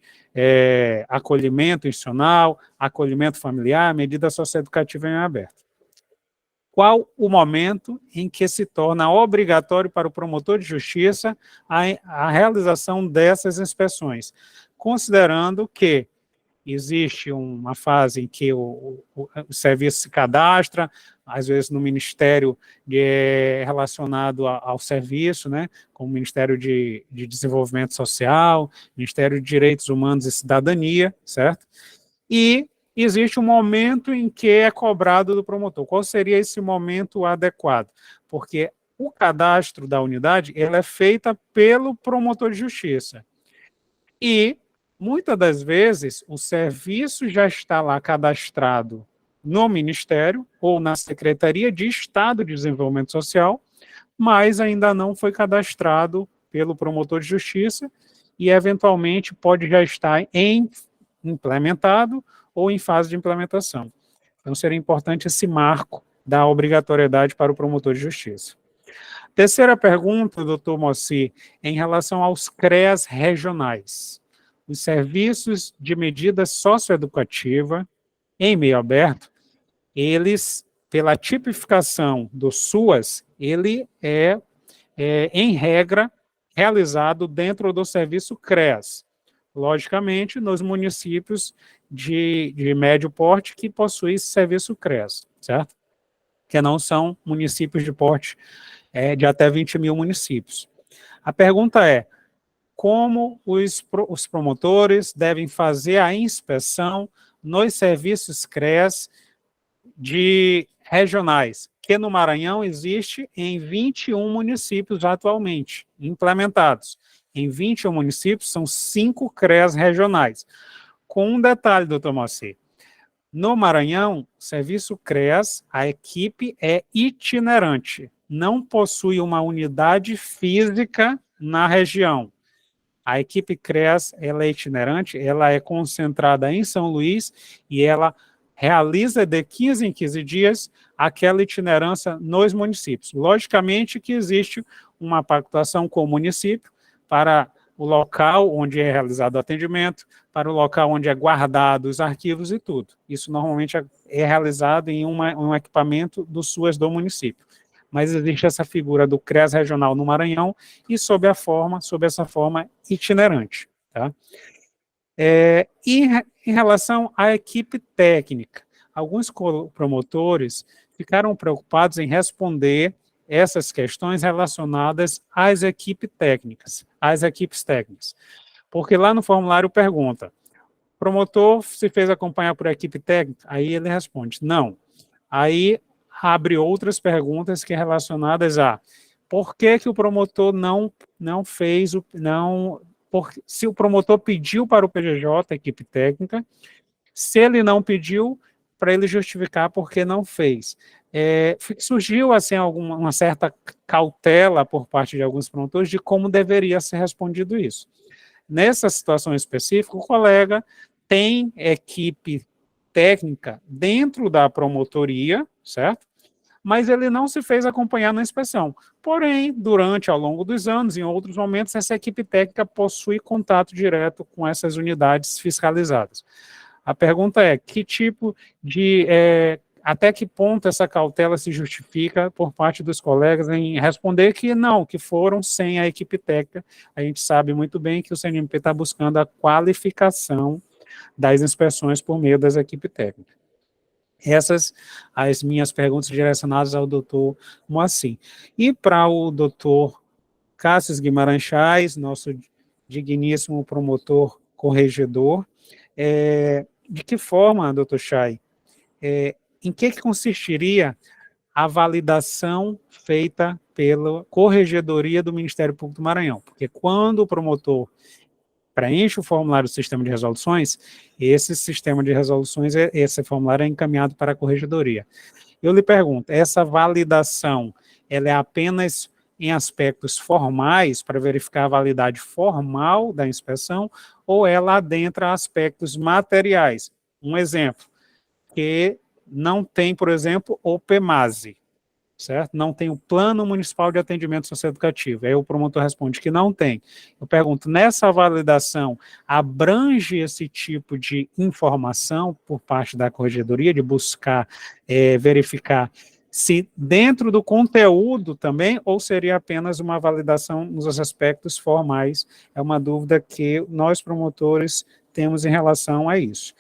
acolhimento institucional, acolhimento familiar, medida socioeducativa em aberto. Qual o momento em que se torna obrigatório para o promotor de justiça a realização dessas inspeções, considerando que existe uma fase em que o serviço se cadastra, às vezes no Ministério relacionado ao serviço, né, como o Ministério de Desenvolvimento Social, Ministério de Direitos Humanos e Cidadania, certo? E existe um momento em que é cobrado do promotor. Qual seria esse momento adequado? Porque o cadastro da unidade, ela é feita pelo promotor de justiça. E muitas das vezes, o serviço já está lá cadastrado no Ministério ou na Secretaria de Estado de Desenvolvimento Social, mas ainda não foi cadastrado pelo promotor de justiça e, eventualmente, pode já estar implementado ou em fase de implementação. Então, seria importante esse marco da obrigatoriedade para o promotor de justiça. Terceira pergunta, doutor Moci, em relação aos CREAS regionais. Os serviços de medida socioeducativa em meio aberto, eles, pela tipificação do SUAS, ele em regra, realizado dentro do serviço CREAS. Logicamente, nos municípios de médio porte que possuem esse serviço CREAS, certo? Que não são municípios de porte de até 20 mil municípios. A pergunta é, como os promotores devem fazer a inspeção nos serviços CREAS regionais, que no Maranhão existe em 21 municípios atualmente implementados. Em 21 municípios, são 5 CREAS regionais. Com um detalhe, doutor Moacir, no Maranhão, serviço CREAS, a equipe é itinerante, não possui uma unidade física na região. A equipe CREAS, ela é itinerante, ela é concentrada em São Luís e ela realiza de 15 em 15 dias aquela itinerância nos municípios. Logicamente que existe uma pactuação com o município para o local onde é realizado o atendimento, para o local onde é guardado os arquivos e tudo. Isso normalmente é realizado em um equipamento do SUAS do município. Mas existe essa figura do CREAS regional no Maranhão e sob essa forma itinerante. Tá? Em relação à equipe técnica, alguns promotores ficaram preocupados em responder essas questões relacionadas às equipes técnicas, porque lá no formulário pergunta, promotor se fez acompanhar por equipe técnica? Aí ele responde, não. Aí abre outras perguntas que é relacionadas a por que o promotor não se o promotor pediu para o PGJ, a equipe técnica, se ele não pediu, para ele justificar porque não fez. Surgiu assim, uma certa cautela por parte de alguns promotores de como deveria ser respondido isso. Nessa situação específica, o colega tem equipe técnica dentro da promotoria, certo? Mas ele não se fez acompanhar na inspeção. Porém, ao longo dos anos, em outros momentos, essa equipe técnica possui contato direto com essas unidades fiscalizadas. A pergunta é, que tipo de... até que ponto essa cautela se justifica por parte dos colegas em responder que não, que foram sem a equipe técnica? A gente sabe muito bem que o CNMP está buscando a qualificação das inspeções por meio das equipes técnicas. Essas as minhas perguntas direcionadas ao doutor Moacir. E para o doutor Cássio Guimarães Chaes, nosso digníssimo promotor corregedor, de que forma, doutor Chay, em que consistiria a validação feita pela Corregedoria do Ministério Público do Maranhão? Porque quando o promotor preenche o formulário do sistema de resoluções, esse sistema de resoluções, esse formulário é encaminhado para a Corregedoria. Eu lhe pergunto, essa validação, ela é apenas em aspectos formais, para verificar a validade formal da inspeção, ou ela adentra aspectos materiais? Um exemplo, que não tem, por exemplo, o PMASE, certo? Não tem o Plano Municipal de Atendimento Socioeducativo. Aí o promotor responde que não tem. Eu pergunto, nessa validação, abrange esse tipo de informação por parte da Corregedoria, de buscar verificar se dentro do conteúdo também, ou seria apenas uma validação nos aspectos formais? É uma dúvida que nós, promotores, temos em relação a isso.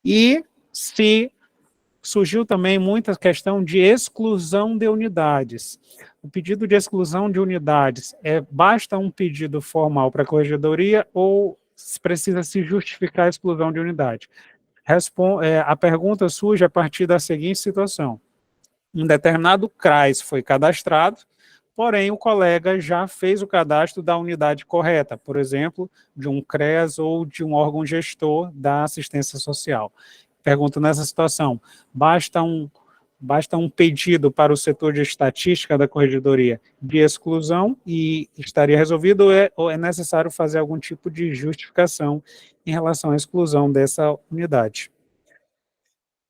E se surgiu também muita questão de exclusão de unidades. O pedido de exclusão de unidades, basta um pedido formal para a Corregedoria ou precisa se justificar a exclusão de unidade? A pergunta surge a partir da seguinte situação. Um determinado CRAS foi cadastrado, porém o colega já fez o cadastro da unidade correta, por exemplo, de um CREAS ou de um órgão gestor da assistência social. Pergunto nessa situação, basta um pedido para o setor de estatística da Corregedoria de exclusão e estaria resolvido, ou é necessário fazer algum tipo de justificação em relação à exclusão dessa unidade?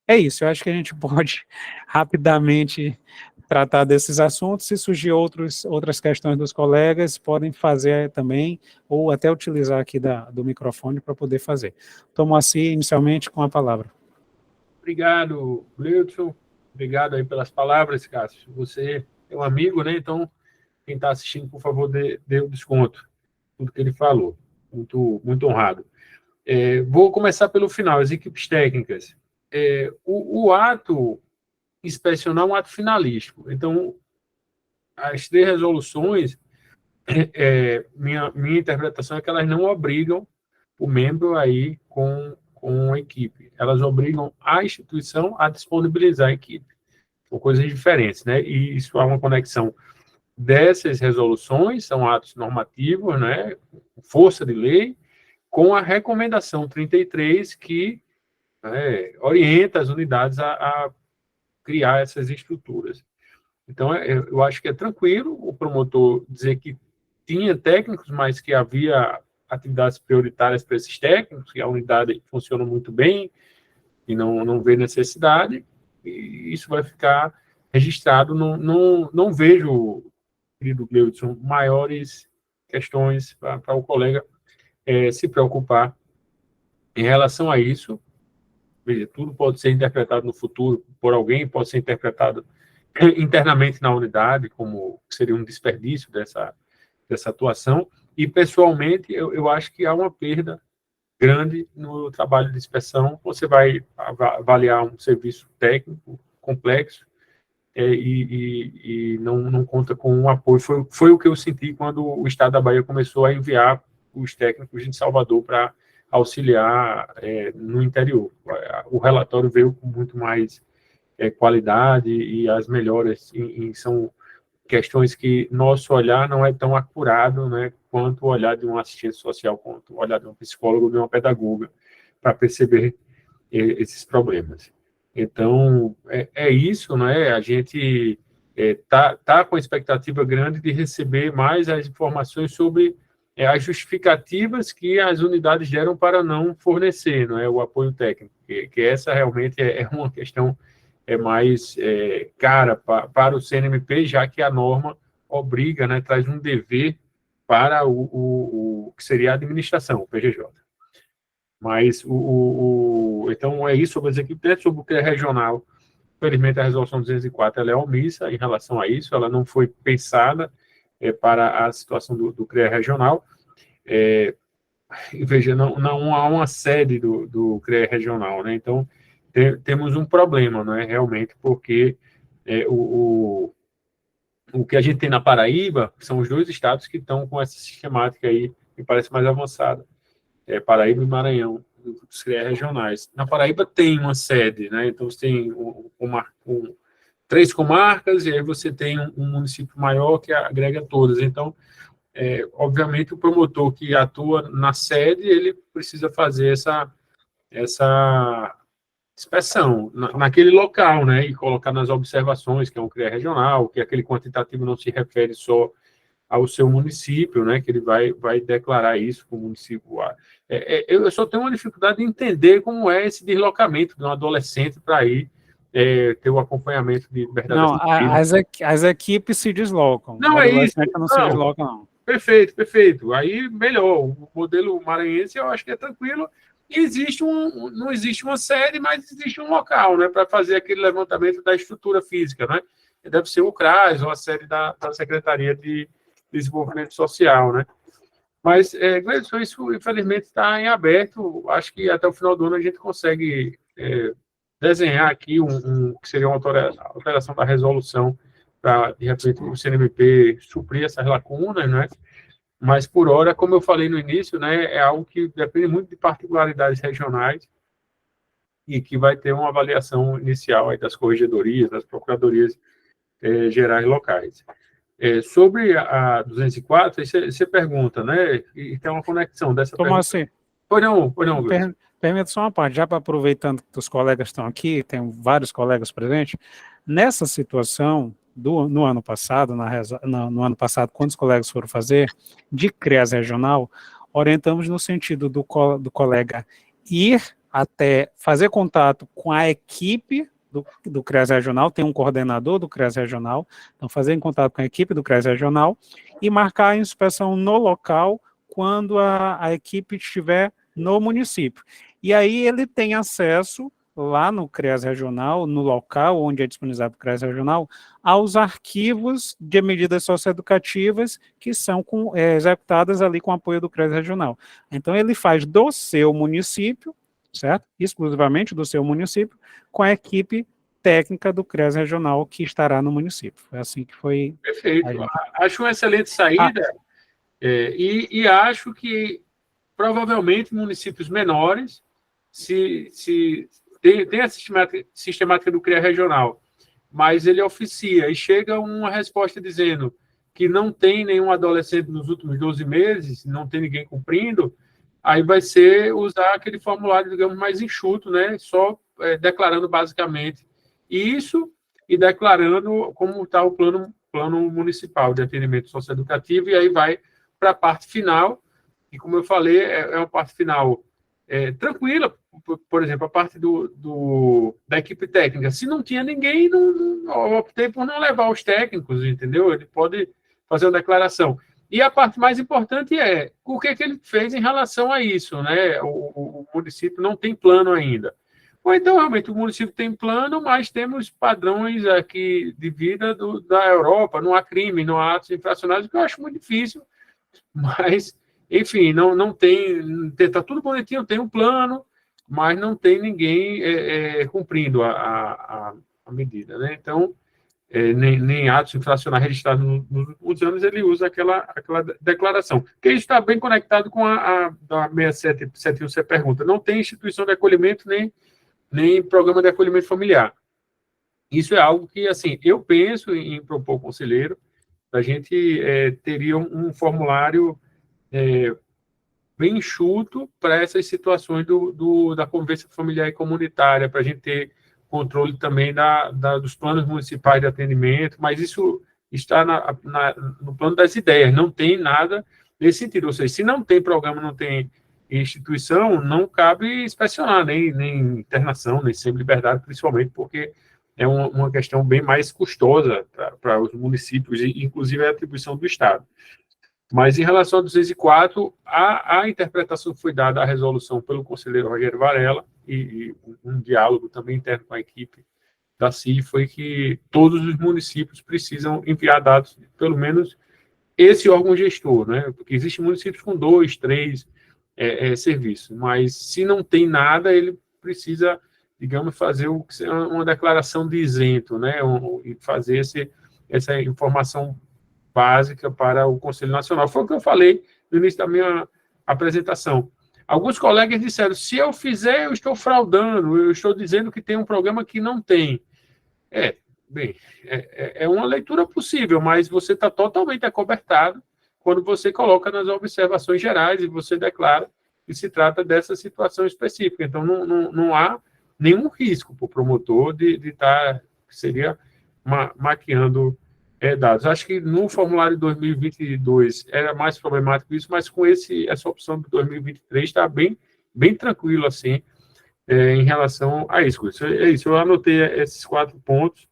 É isso, eu acho que a gente pode rapidamente tratar desses assuntos. Se surgir outras questões dos colegas, podem fazer também, ou até utilizar aqui do microfone para poder fazer. Tomo assim, inicialmente, com a palavra. Obrigado, Gleudson. Obrigado aí pelas palavras, Cássio. Você é um amigo, né? Então, quem está assistindo, por favor, dê o desconto. Tudo que ele falou. Muito, muito honrado. Vou começar pelo final, as equipes técnicas. O ato inspecional é um ato finalístico. Então, as 3 resoluções, minha interpretação é que elas não obrigam o membro a ir com a equipe. Elas obrigam a instituição a disponibilizar a equipe. São coisas diferentes, né? E isso há uma conexão dessas resoluções, são atos normativos, né? Força de lei, com a recomendação 33, que orienta as unidades a criar essas estruturas. Então, eu acho que é tranquilo o promotor dizer que tinha técnicos, mas que havia atividades prioritárias para esses técnicos, que a unidade funciona muito bem e não vê necessidade, e isso vai ficar registrado. Não vejo, querido Gleudson, maiores questões para o colega se preocupar em relação a isso. Veja, tudo pode ser interpretado no futuro por alguém, pode ser interpretado internamente na unidade, como seria um desperdício dessa atuação. E, pessoalmente, eu acho que há uma perda grande no trabalho de inspeção. Você vai avaliar um serviço técnico complexo e não conta com um apoio. Foi o que eu senti quando o Estado da Bahia começou a enviar os técnicos de Salvador para auxiliar no interior. O relatório veio com muito mais qualidade e as melhoras são questões que nosso olhar não é tão acurado, né, quanto o olhar de um assistente social, quanto o olhar de um psicólogo, de uma pedagoga, para perceber esses problemas. Então, é isso, né? A gente tá com a expectativa grande de receber mais as informações sobre as justificativas que as unidades deram para não fornecer, não é, o apoio técnico, que essa realmente é uma questão mais cara para o CNMP, já que a norma obriga, né, traz um dever para o que seria a administração, o PGJ. Mas, então, é isso sobre as equipes, sobre o CREA regional. Infelizmente, a resolução 204 ela é omissa em relação a isso, ela não foi pensada para a situação do CREA regional. E veja, não há uma sede do CREA regional, né? Então, temos um problema, não é? Realmente, porque o que a gente tem na Paraíba são os 2 estados que estão com essa sistemática aí, que parece mais avançada. Paraíba e Maranhão, os CREA regionais. Na Paraíba tem uma sede, né? Então, você tem 3 comarcas, e aí você tem um município maior que agrega todas. Então, obviamente, o promotor que atua na sede, ele precisa fazer essa inspeção naquele local, né? E colocar nas observações que é um CREA regional, que aquele quantitativo não se refere só ao seu município, né, que ele vai declarar isso com o município. Eu só tenho uma dificuldade de entender como é esse deslocamento de um adolescente para ir ter o acompanhamento de verdade. Não, as equipes se deslocam. Não, o adolescente isso. não se desloca, não. Perfeito. Aí, melhor. O modelo maranhense, eu acho que é tranquilo. E não existe uma sede, mas existe um local, né, para fazer aquele levantamento da estrutura física, né? Deve ser o CRAS ou a sede da Secretaria de Desenvolvimento Social, né? Mas, Gleison, isso, infelizmente, está em aberto. Acho que até o final do ano a gente consegue desenhar aqui que seria uma alteração da resolução para, de repente, o CNMP suprir essas lacunas, né? Mas, por hora, como eu falei no início, né, é algo que depende muito de particularidades regionais e que vai ter uma avaliação inicial aí das corregedorias, das procuradorias gerais locais. Sobre a 204, você pergunta, né? E tem uma conexão dessa Como pergunta. assim? Pois não, Permita só uma parte, já para aproveitando que os colegas estão aqui, tem vários colegas presentes, nessa situação, no ano passado, no ano passado, quando os colegas foram fazer, de CREAS regional, orientamos no sentido do colega ir até fazer contato com a equipe do CREAS regional, tem um coordenador do CREAS regional, então fazer em contato com a equipe do CREAS regional e marcar a inspeção no local quando a equipe estiver no município. E aí ele tem acesso lá no CREAS regional, no local onde é disponibilizado o CREAS regional, aos arquivos de medidas socioeducativas que são executadas ali com apoio do CREAS regional. Então ele faz do seu município, certo? Exclusivamente do seu município, com a equipe técnica do CREAS regional que estará no município. Foi assim que foi. Perfeito. Acho uma excelente saída e acho que provavelmente municípios menores tem a sistemática do CREA regional, mas ele oficia e chega uma resposta dizendo que não tem nenhum adolescente nos últimos 12 meses, não tem ninguém cumprindo, aí vai ser usar aquele formulário, digamos, mais enxuto, né? Só declarando basicamente isso e declarando como está o plano municipal de atendimento socioeducativo, e aí vai para a parte final, e como eu falei, é uma parte final tranquila. Por exemplo, a parte da equipe técnica. Se não tinha ninguém, eu optei por não levar os técnicos, entendeu? Ele pode fazer uma declaração. E a parte mais importante é o que ele fez em relação a isso, né? O município não tem plano ainda. Ou então, realmente, o município tem plano, mas temos padrões aqui de vida da Europa, não há crime, não há atos infracionais, o que eu acho muito difícil, mas, enfim, não tem, está tudo bonitinho, tem um plano, mas não tem ninguém cumprindo a medida, né? Então, nem atos infracionais registrados nos últimos anos, ele usa aquela declaração. Que está bem conectado com a 6771, você pergunta. Não tem instituição de acolhimento, nem programa de acolhimento familiar. Isso é algo que, assim, eu penso em propor ao conselheiro, a gente teria um formulário bem enxuto para essas situações da convivência familiar e comunitária, para a gente ter controle também dos planos municipais de atendimento, mas isso está no plano das ideias, não tem nada nesse sentido. Ou seja, se não tem programa, não tem instituição, não cabe inspecionar, nem internação, nem semi-liberdade, principalmente porque é uma questão bem mais custosa para os municípios, e inclusive a atribuição do Estado. Mas, em relação a 204, a interpretação que foi dada à resolução pelo conselheiro Rogério Varela, e um diálogo também interno com a equipe da CIE, foi que todos os municípios precisam enviar dados, pelo menos esse órgão gestor, né? Porque existem municípios com 2, 3 serviços, mas se não tem nada, ele precisa, digamos, fazer uma declaração de isento, né? E fazer essa informação básica para o Conselho Nacional. Foi o que eu falei no início da minha apresentação. Alguns colegas disseram, se eu fizer, eu estou fraudando, eu estou dizendo que tem um programa que não tem. Bem, é uma leitura possível, mas você está totalmente acobertado quando você coloca nas observações gerais e você declara que se trata dessa situação específica. Então, não há nenhum risco para o promotor de estar, seria maquiando dados. Acho que no formulário de 2022 era mais problemático isso, mas com essa opção de 2023 está bem tranquilo, assim, em relação a isso. É isso, eu anotei esses 4 pontos,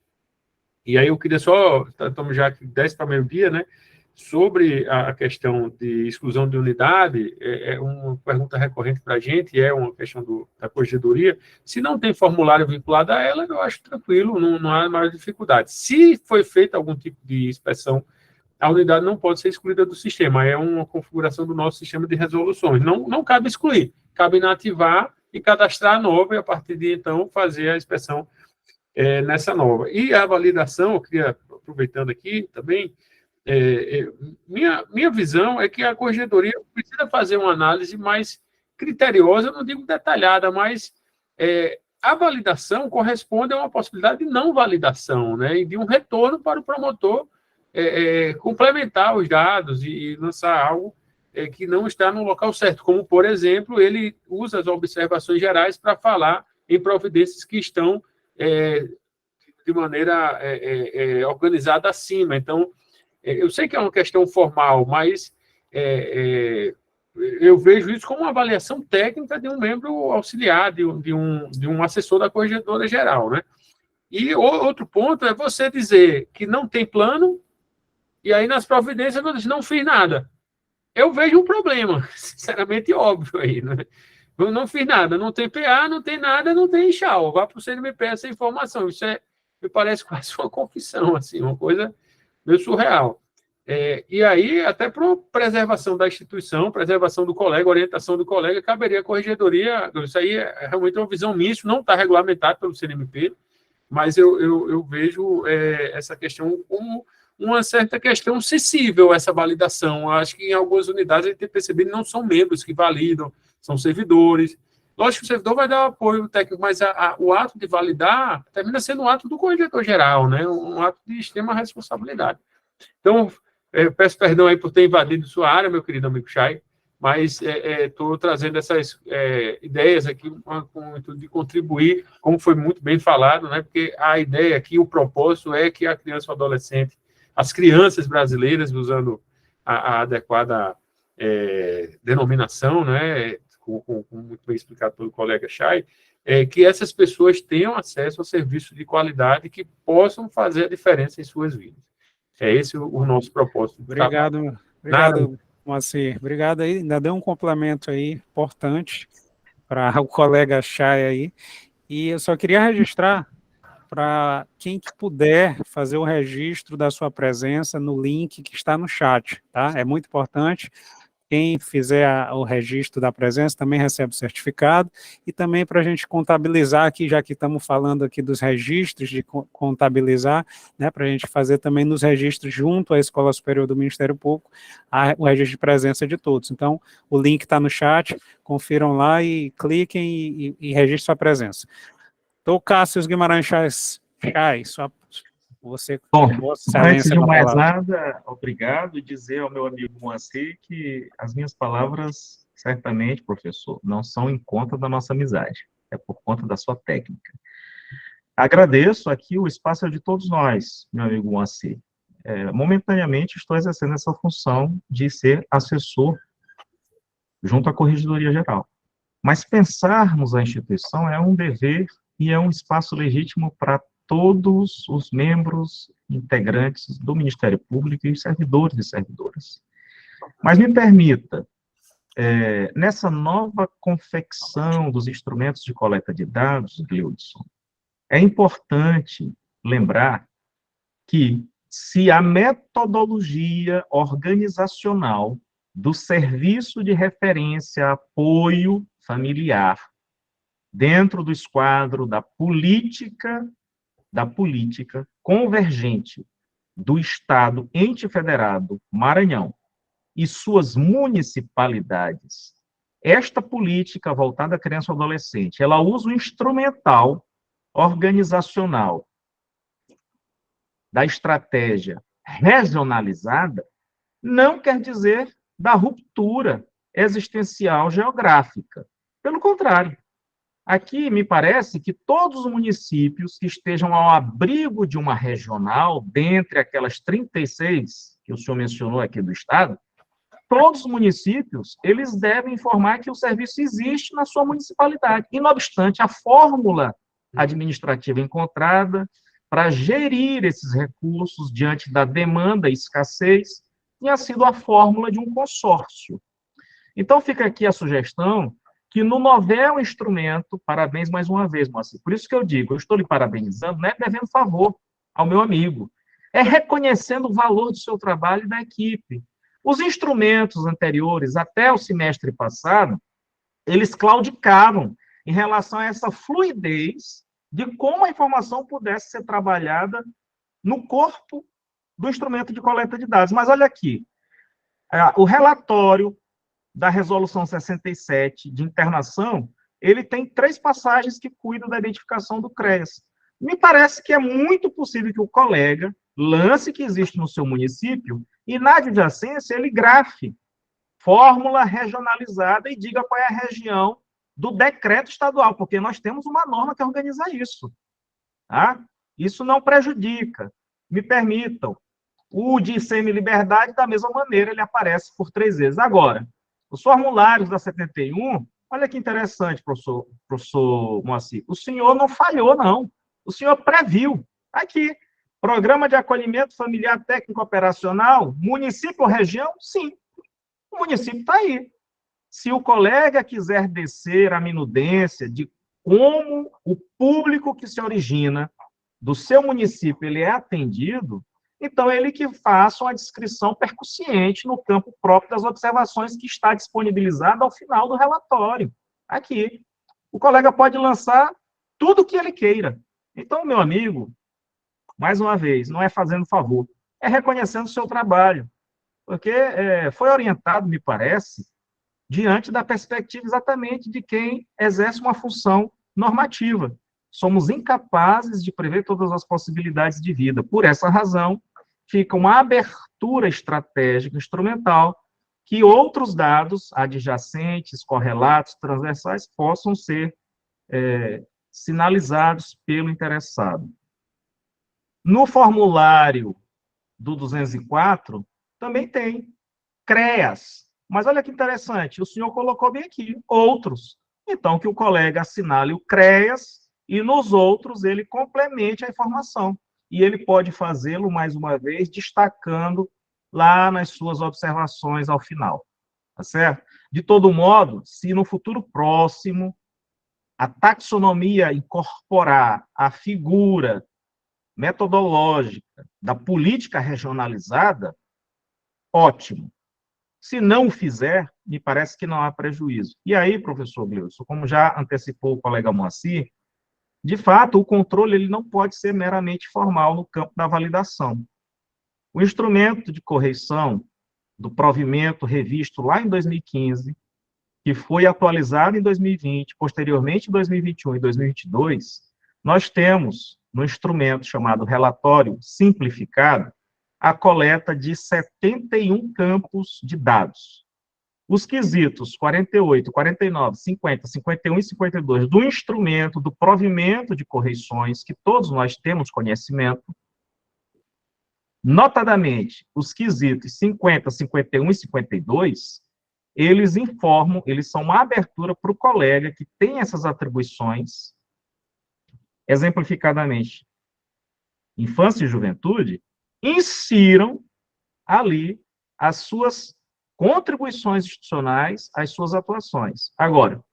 e aí eu queria só, estamos já aqui 10 para meio-dia, né, sobre a questão de exclusão de unidade, é uma pergunta recorrente para a gente, é uma questão da corregedoria. Se não tem formulário vinculado a ela, eu acho tranquilo, não há maior dificuldade. Se foi feita algum tipo de inspeção, a unidade não pode ser excluída do sistema, é uma configuração do nosso sistema de resoluções. Não cabe excluir, cabe inativar e cadastrar a nova, e a partir de então fazer a inspeção nessa nova. E a validação, eu queria, aproveitando aqui também, minha visão é que a corregedoria precisa fazer uma análise mais criteriosa, não digo detalhada, mas a validação corresponde a uma possibilidade de não validação, né, e de um retorno para o promotor complementar os dados e lançar algo que não está no local certo, como, por exemplo, ele usa as observações gerais para falar em providências que estão de maneira organizada acima. Então, eu sei que é uma questão formal, mas eu vejo isso como uma avaliação técnica de um membro auxiliar, de um assessor da Corregedora Geral, né? E outro ponto é você dizer que não tem plano, e aí nas providências você diz, não fiz nada. Eu vejo um problema, sinceramente óbvio aí, né? Eu não fiz nada, não tem PA, não tem nada, não tem enxau. Vá para o CNMP essa informação. Isso me parece quase uma confissão, assim, uma coisa meio surreal. E aí, até para preservação da instituição, preservação do colega, orientação do colega, caberia a corregedoria. Isso aí é realmente uma visão minha, isso não está regulamentado pelo CNMP, mas eu vejo essa questão como uma certa questão sensível, essa validação. Acho que em algumas unidades a gente tem percebido que não são membros que validam, são servidores. Lógico que o servidor vai dar apoio técnico, mas o ato de validar termina sendo um ato do corregedor geral, né? Um ato de extrema responsabilidade. Então, peço perdão aí por ter invadido sua área, meu querido amigo Chay, mas estou trazendo essas ideias aqui com o intuito de contribuir, como foi muito bem falado, né? Porque a ideia aqui, o propósito é que a criança e o adolescente, as crianças brasileiras, usando a adequada denominação, né? Como muito bem explicado pelo colega Chay, que essas pessoas tenham acesso a serviços de qualidade que possam fazer a diferença em suas vidas. É esse o nosso propósito. Obrigado, Moacir. Obrigado aí. Ainda deu um complemento aí importante para o colega Chay aí. E eu só queria registrar para quem que puder fazer o registro da sua presença no link que está no chat, tá? É muito importante. Quem fizer o registro da presença também recebe o certificado, e também para a gente contabilizar aqui, já que estamos falando aqui dos registros, de contabilizar, né, para a gente fazer também nos registros junto à Escola Superior do Ministério Público, o registro de presença de todos. Então, o link está no chat, confiram lá e cliquem e registrem sua presença. Então, Cássio Guimarães Chay, Você, Bom, Vossa antes Excelência, de com a mais palavra. nada, obrigado, e dizer ao meu amigo Moacir que as minhas palavras, certamente, professor, não são em conta da nossa amizade, é por conta da sua técnica. Agradeço aqui, o espaço é de todos nós, meu amigo Moacir. Momentaneamente, estou exercendo essa função de ser assessor junto à Corregedoria Geral. Mas pensarmos a instituição é um dever e é um espaço legítimo para todos os membros integrantes do Ministério Público e servidores e servidoras. Mas me permita, nessa nova confecção dos instrumentos de coleta de dados, Gleudson, é importante lembrar que, se a metodologia organizacional do Serviço de Referência Apoio Familiar, dentro do esquadro da política convergente do Estado ente federado Maranhão e suas municipalidades, esta política voltada à criança e ao adolescente, ela usa o instrumental organizacional da estratégia regionalizada, não quer dizer da ruptura existencial geográfica. Pelo contrário, aqui me parece que todos os municípios que estejam ao abrigo de uma regional, dentre aquelas 36 que o senhor mencionou aqui do Estado, todos os municípios, eles devem informar que o serviço existe na sua municipalidade. E, não obstante, a fórmula administrativa encontrada para gerir esses recursos diante da demanda e escassez tinha sido a fórmula de um consórcio. Então, fica aqui a sugestão que no novel instrumento, parabéns mais uma vez, Moacir, por isso que eu digo, eu estou lhe parabenizando, não é devendo favor ao meu amigo, é reconhecendo o valor do seu trabalho e da equipe. Os instrumentos anteriores, até o semestre passado, eles claudicavam em relação a essa fluidez de como a informação pudesse ser trabalhada no corpo do instrumento de coleta de dados. Mas olha aqui, o relatório da Resolução 67 de internação, ele tem 3 passagens que cuidam da identificação do CREAS. Me parece que é muito possível que o colega lance que existe no seu município e, na adjacência, ele grafe fórmula regionalizada e diga qual é a região do decreto estadual, porque nós temos uma norma que organiza isso. Tá? Isso não prejudica. Me permitam. O de semi-liberdade, da mesma maneira, ele aparece por 3 vezes. Agora, os formulários da 71, olha que interessante, professor Moacir, o senhor não falhou, não. O senhor previu. Aqui, Programa de Acolhimento Familiar Técnico Operacional, município ou região? Sim. O município está aí. Se o colega quiser descer a minudência de como o público que se origina do seu município ele é atendido, então ele que faça uma descrição percussiente no campo próprio das observações que está disponibilizada ao final do relatório. Aqui. O colega pode lançar tudo o que ele queira. Então, meu amigo, mais uma vez, não é fazendo favor, é reconhecendo o seu trabalho. Porque foi orientado, me parece, diante da perspectiva exatamente de quem exerce uma função normativa. Somos incapazes de prever todas as possibilidades de vida. Por essa razão, fica uma abertura estratégica instrumental que outros dados adjacentes, correlatos, transversais possam ser sinalizados pelo interessado. No formulário do 204, também tem CREAS. Mas olha que interessante, o senhor colocou bem aqui, outros. Então, que o colega assinale o CREAS e nos outros ele complemente a informação. E ele pode fazê-lo, mais uma vez, destacando lá nas suas observações ao final. Tá certo? De todo modo, se no futuro próximo a taxonomia incorporar a figura metodológica da política regionalizada, ótimo. Se não o fizer, me parece que não há prejuízo. E aí, professor Gleudson, como já antecipou o colega Moacir, de fato, o controle ele não pode ser meramente formal no campo da validação. O instrumento de correção do provimento revisto lá em 2015, que foi atualizado em 2020, posteriormente em 2021 e 2022, nós temos no instrumento chamado relatório simplificado, a coleta de 71 campos de dados. Os quesitos 48, 49, 50, 51 e 52 do instrumento do provimento de correições, que todos nós temos conhecimento, notadamente, os quesitos 50, 51 e 52, eles informam, eles são uma abertura para o colega que tem essas atribuições, exemplificadamente, infância e juventude, insiram ali as suas contribuições institucionais, as suas atuações. Agora,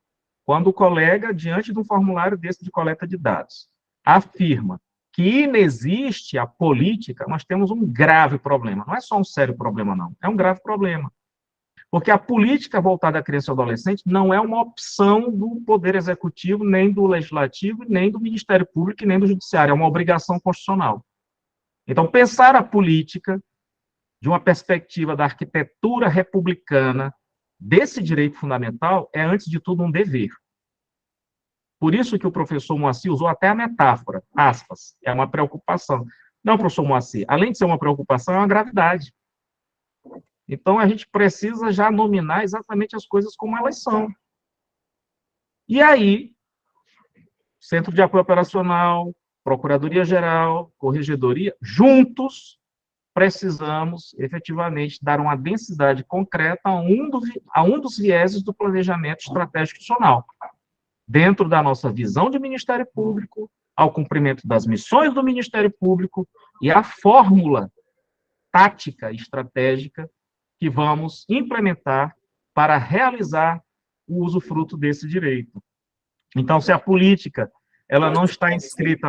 quando o colega, diante de um formulário desse de coleta de dados, afirma que inexiste a política, nós temos um grave problema. Não é só um sério problema, não. É um grave problema. Porque a política voltada à criança e ao adolescente não é uma opção do Poder Executivo, nem do Legislativo, nem do Ministério Público, nem do Judiciário. É uma obrigação constitucional. Então, pensar a política de uma perspectiva da arquitetura republicana desse direito fundamental é, antes de tudo, um dever. Por isso que o professor Moacir usou até a metáfora, aspas, é uma preocupação. Não, professor Moacir, além de ser uma preocupação, é uma gravidade. Então, a gente precisa já nominar exatamente as coisas como elas são. E aí, Centro de Apoio Operacional, Procuradoria-Geral, Corregedoria, juntos, precisamos, efetivamente, dar uma densidade concreta a um dos vieses do planejamento estratégico institucional, dentro da nossa visão de Ministério Público, ao cumprimento das missões do Ministério Público e a fórmula tática e estratégica que vamos implementar para realizar o usufruto desse direito. Então, se a política ela não está inscrita,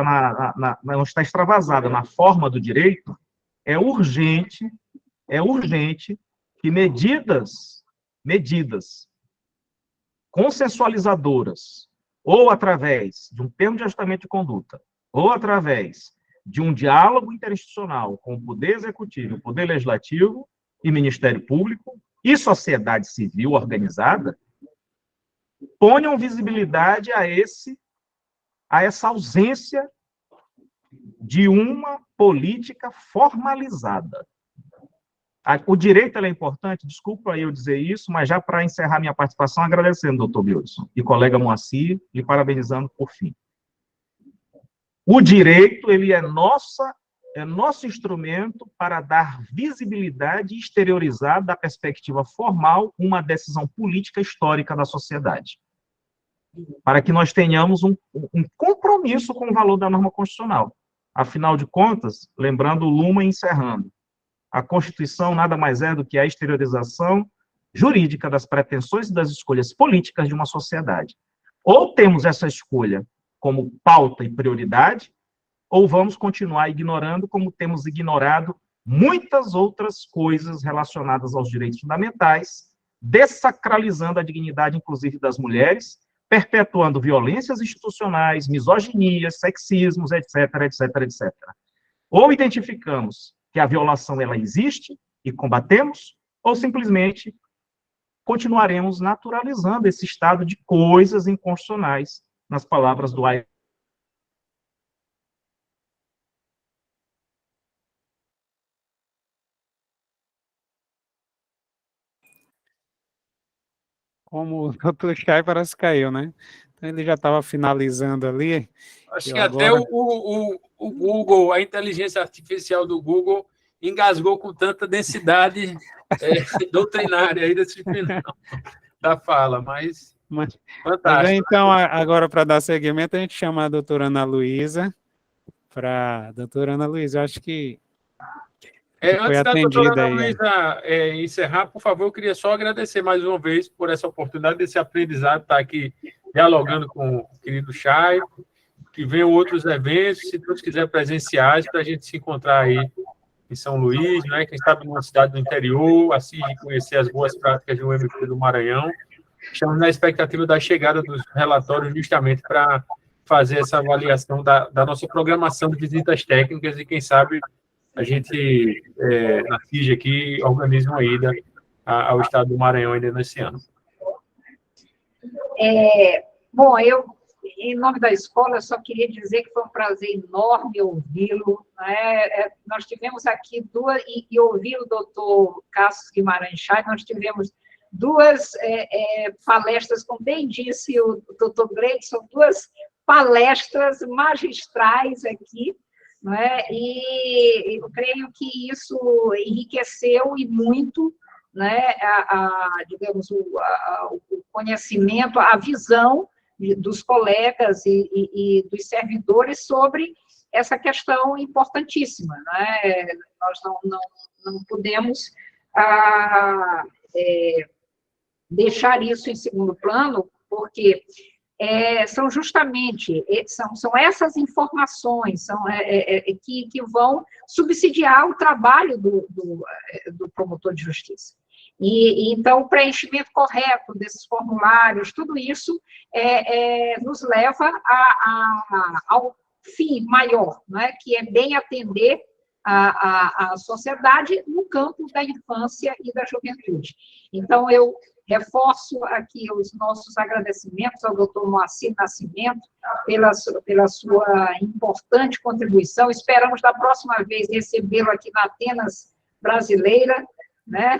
não está extravasada na forma do direito, é urgente que medidas consensualizadoras, ou através de um termo de ajustamento de conduta, ou através de um diálogo interinstitucional com o Poder Executivo, o Poder Legislativo e Ministério Público e sociedade civil organizada, ponham visibilidade a essa ausência de uma política formalizada. O direito é importante, desculpa eu dizer isso, mas já para encerrar minha participação, agradecendo, doutor Wilson e colega Moacir, e parabenizando por fim. O direito, ele é nosso instrumento para dar visibilidade e exteriorizar, da perspectiva formal, uma decisão política histórica da sociedade. Para que nós tenhamos um compromisso com o valor da norma constitucional. Afinal de contas, lembrando o Luma e encerrando, a Constituição nada mais é do que a exteriorização jurídica das pretensões e das escolhas políticas de uma sociedade. Ou temos essa escolha como pauta e prioridade, ou vamos continuar ignorando, como temos ignorado muitas outras coisas relacionadas aos direitos fundamentais, dessacralizando a dignidade, inclusive, das mulheres, perpetuando violências institucionais, misoginias, sexismos, etc., etc., etc. Ou identificamos que a violação ela existe e combatemos, ou simplesmente continuaremos naturalizando esse estado de coisas inconstitucionais, nas palavras do Ayrton. Como o doutor Chay parece que caiu, né? Então, ele já estava finalizando ali. Acho que até o Google, a inteligência artificial do Google, engasgou com tanta densidade doutrinária aí desse final da fala, mas fantástico. Então, agora, para dar seguimento, a gente chama a doutora Ana Luísa. Doutora Ana Luísa, eu acho que foi antes da doutora Ana aí. Luísa encerrar, por favor, eu queria só agradecer mais uma vez por essa oportunidade, desse aprendizado, estar aqui dialogando com o querido Chay, que venham outros eventos, se Deus quiser, presenciais, para a gente se encontrar aí em São Luís, né? Quem sabe numa cidade do interior, assim, de conhecer as boas práticas do MP do Maranhão. Estamos na expectativa da chegada dos relatórios justamente para fazer essa avaliação da nossa programação de visitas técnicas e, quem sabe, a gente, na FIG aqui, organiza uma ida ao estado do Maranhão ainda nesse ano. Bom, eu em nome da escola, eu só queria dizer que foi um prazer enorme ouvi-lo, né? Nós tivemos aqui duas, e ouvir o doutor Cássio Guimarães Chay, nós tivemos duas palestras, como bem disse o doutor Gleidson, duas palestras magistrais aqui, né? E eu creio que isso enriqueceu e muito, né, digamos, o conhecimento, a visão dos colegas e dos servidores sobre essa questão importantíssima, né? Nós não podemos deixar isso em segundo plano, porque são justamente são essas informações que vão subsidiar o trabalho do promotor de justiça. E então, o preenchimento correto desses formulários, tudo isso nos leva ao fim maior, né, que é bem atender a sociedade no campo da infância e da juventude. Então, eu reforço aqui os nossos agradecimentos ao doutor Moacir Nascimento pela sua importante contribuição. Esperamos, da próxima vez, recebê-lo aqui na Atenas Brasileira, né?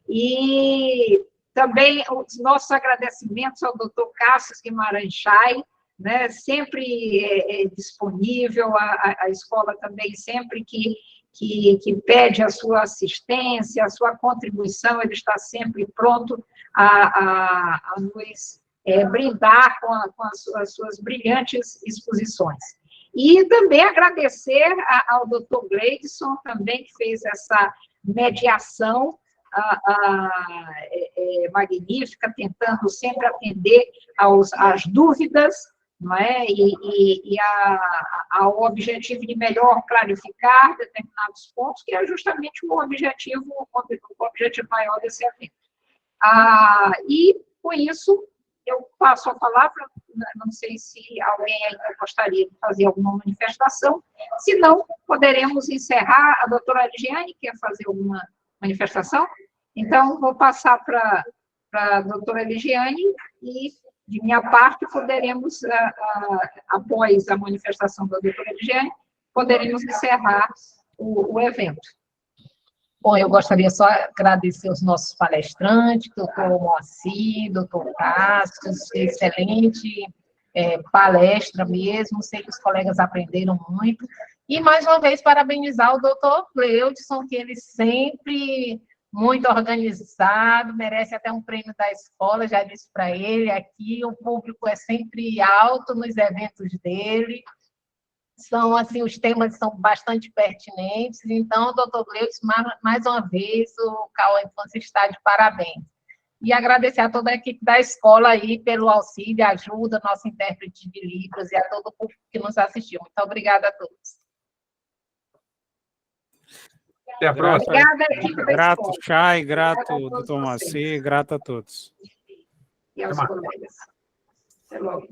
E também os nossos agradecimentos ao doutor Cássio Guimarães Chay, né? Sempre disponível, a escola também sempre que pede a sua assistência, a sua contribuição, ele está sempre pronto a nos brindar com as suas brilhantes exposições. E também agradecer ao doutor Gleidson, também, que fez essa mediação magnífica, tentando sempre atender às dúvidas, não é? E ao objetivo de melhor clarificar determinados pontos, que é justamente o objetivo maior desse evento. E, com isso, eu passo a palavra, não sei se alguém ainda gostaria de fazer alguma manifestação, se não, poderemos encerrar. A doutora Ligiane quer fazer alguma manifestação? Então, vou passar para a doutora Ligiane e, de minha parte, poderemos, após a manifestação da doutora Ligiane, poderemos encerrar o evento. Bom, eu gostaria só de agradecer os nossos palestrantes, doutor Moacir, doutor Cássio, excelente palestra mesmo, sei que os colegas aprenderam muito, e mais uma vez parabenizar o doutor Gleidson, que ele sempre muito organizado, merece até um prêmio da escola, já disse para ele, aqui o público é sempre alto nos eventos dele, são, assim, os temas são bastante pertinentes, então, doutor Gleidson, mais uma vez, o CAU Infância está de parabéns. E agradecer a toda a equipe da escola aí pelo auxílio, ajuda, nosso intérprete de Libras e a todo o público que nos assistiu. Muito obrigada a todos. Até a próxima. Obrigada, equipe da Grato, escola. Chay, grato, Obrigada a todos doutor vocês. Moacir, grato a todos. E aos colegas. Até logo.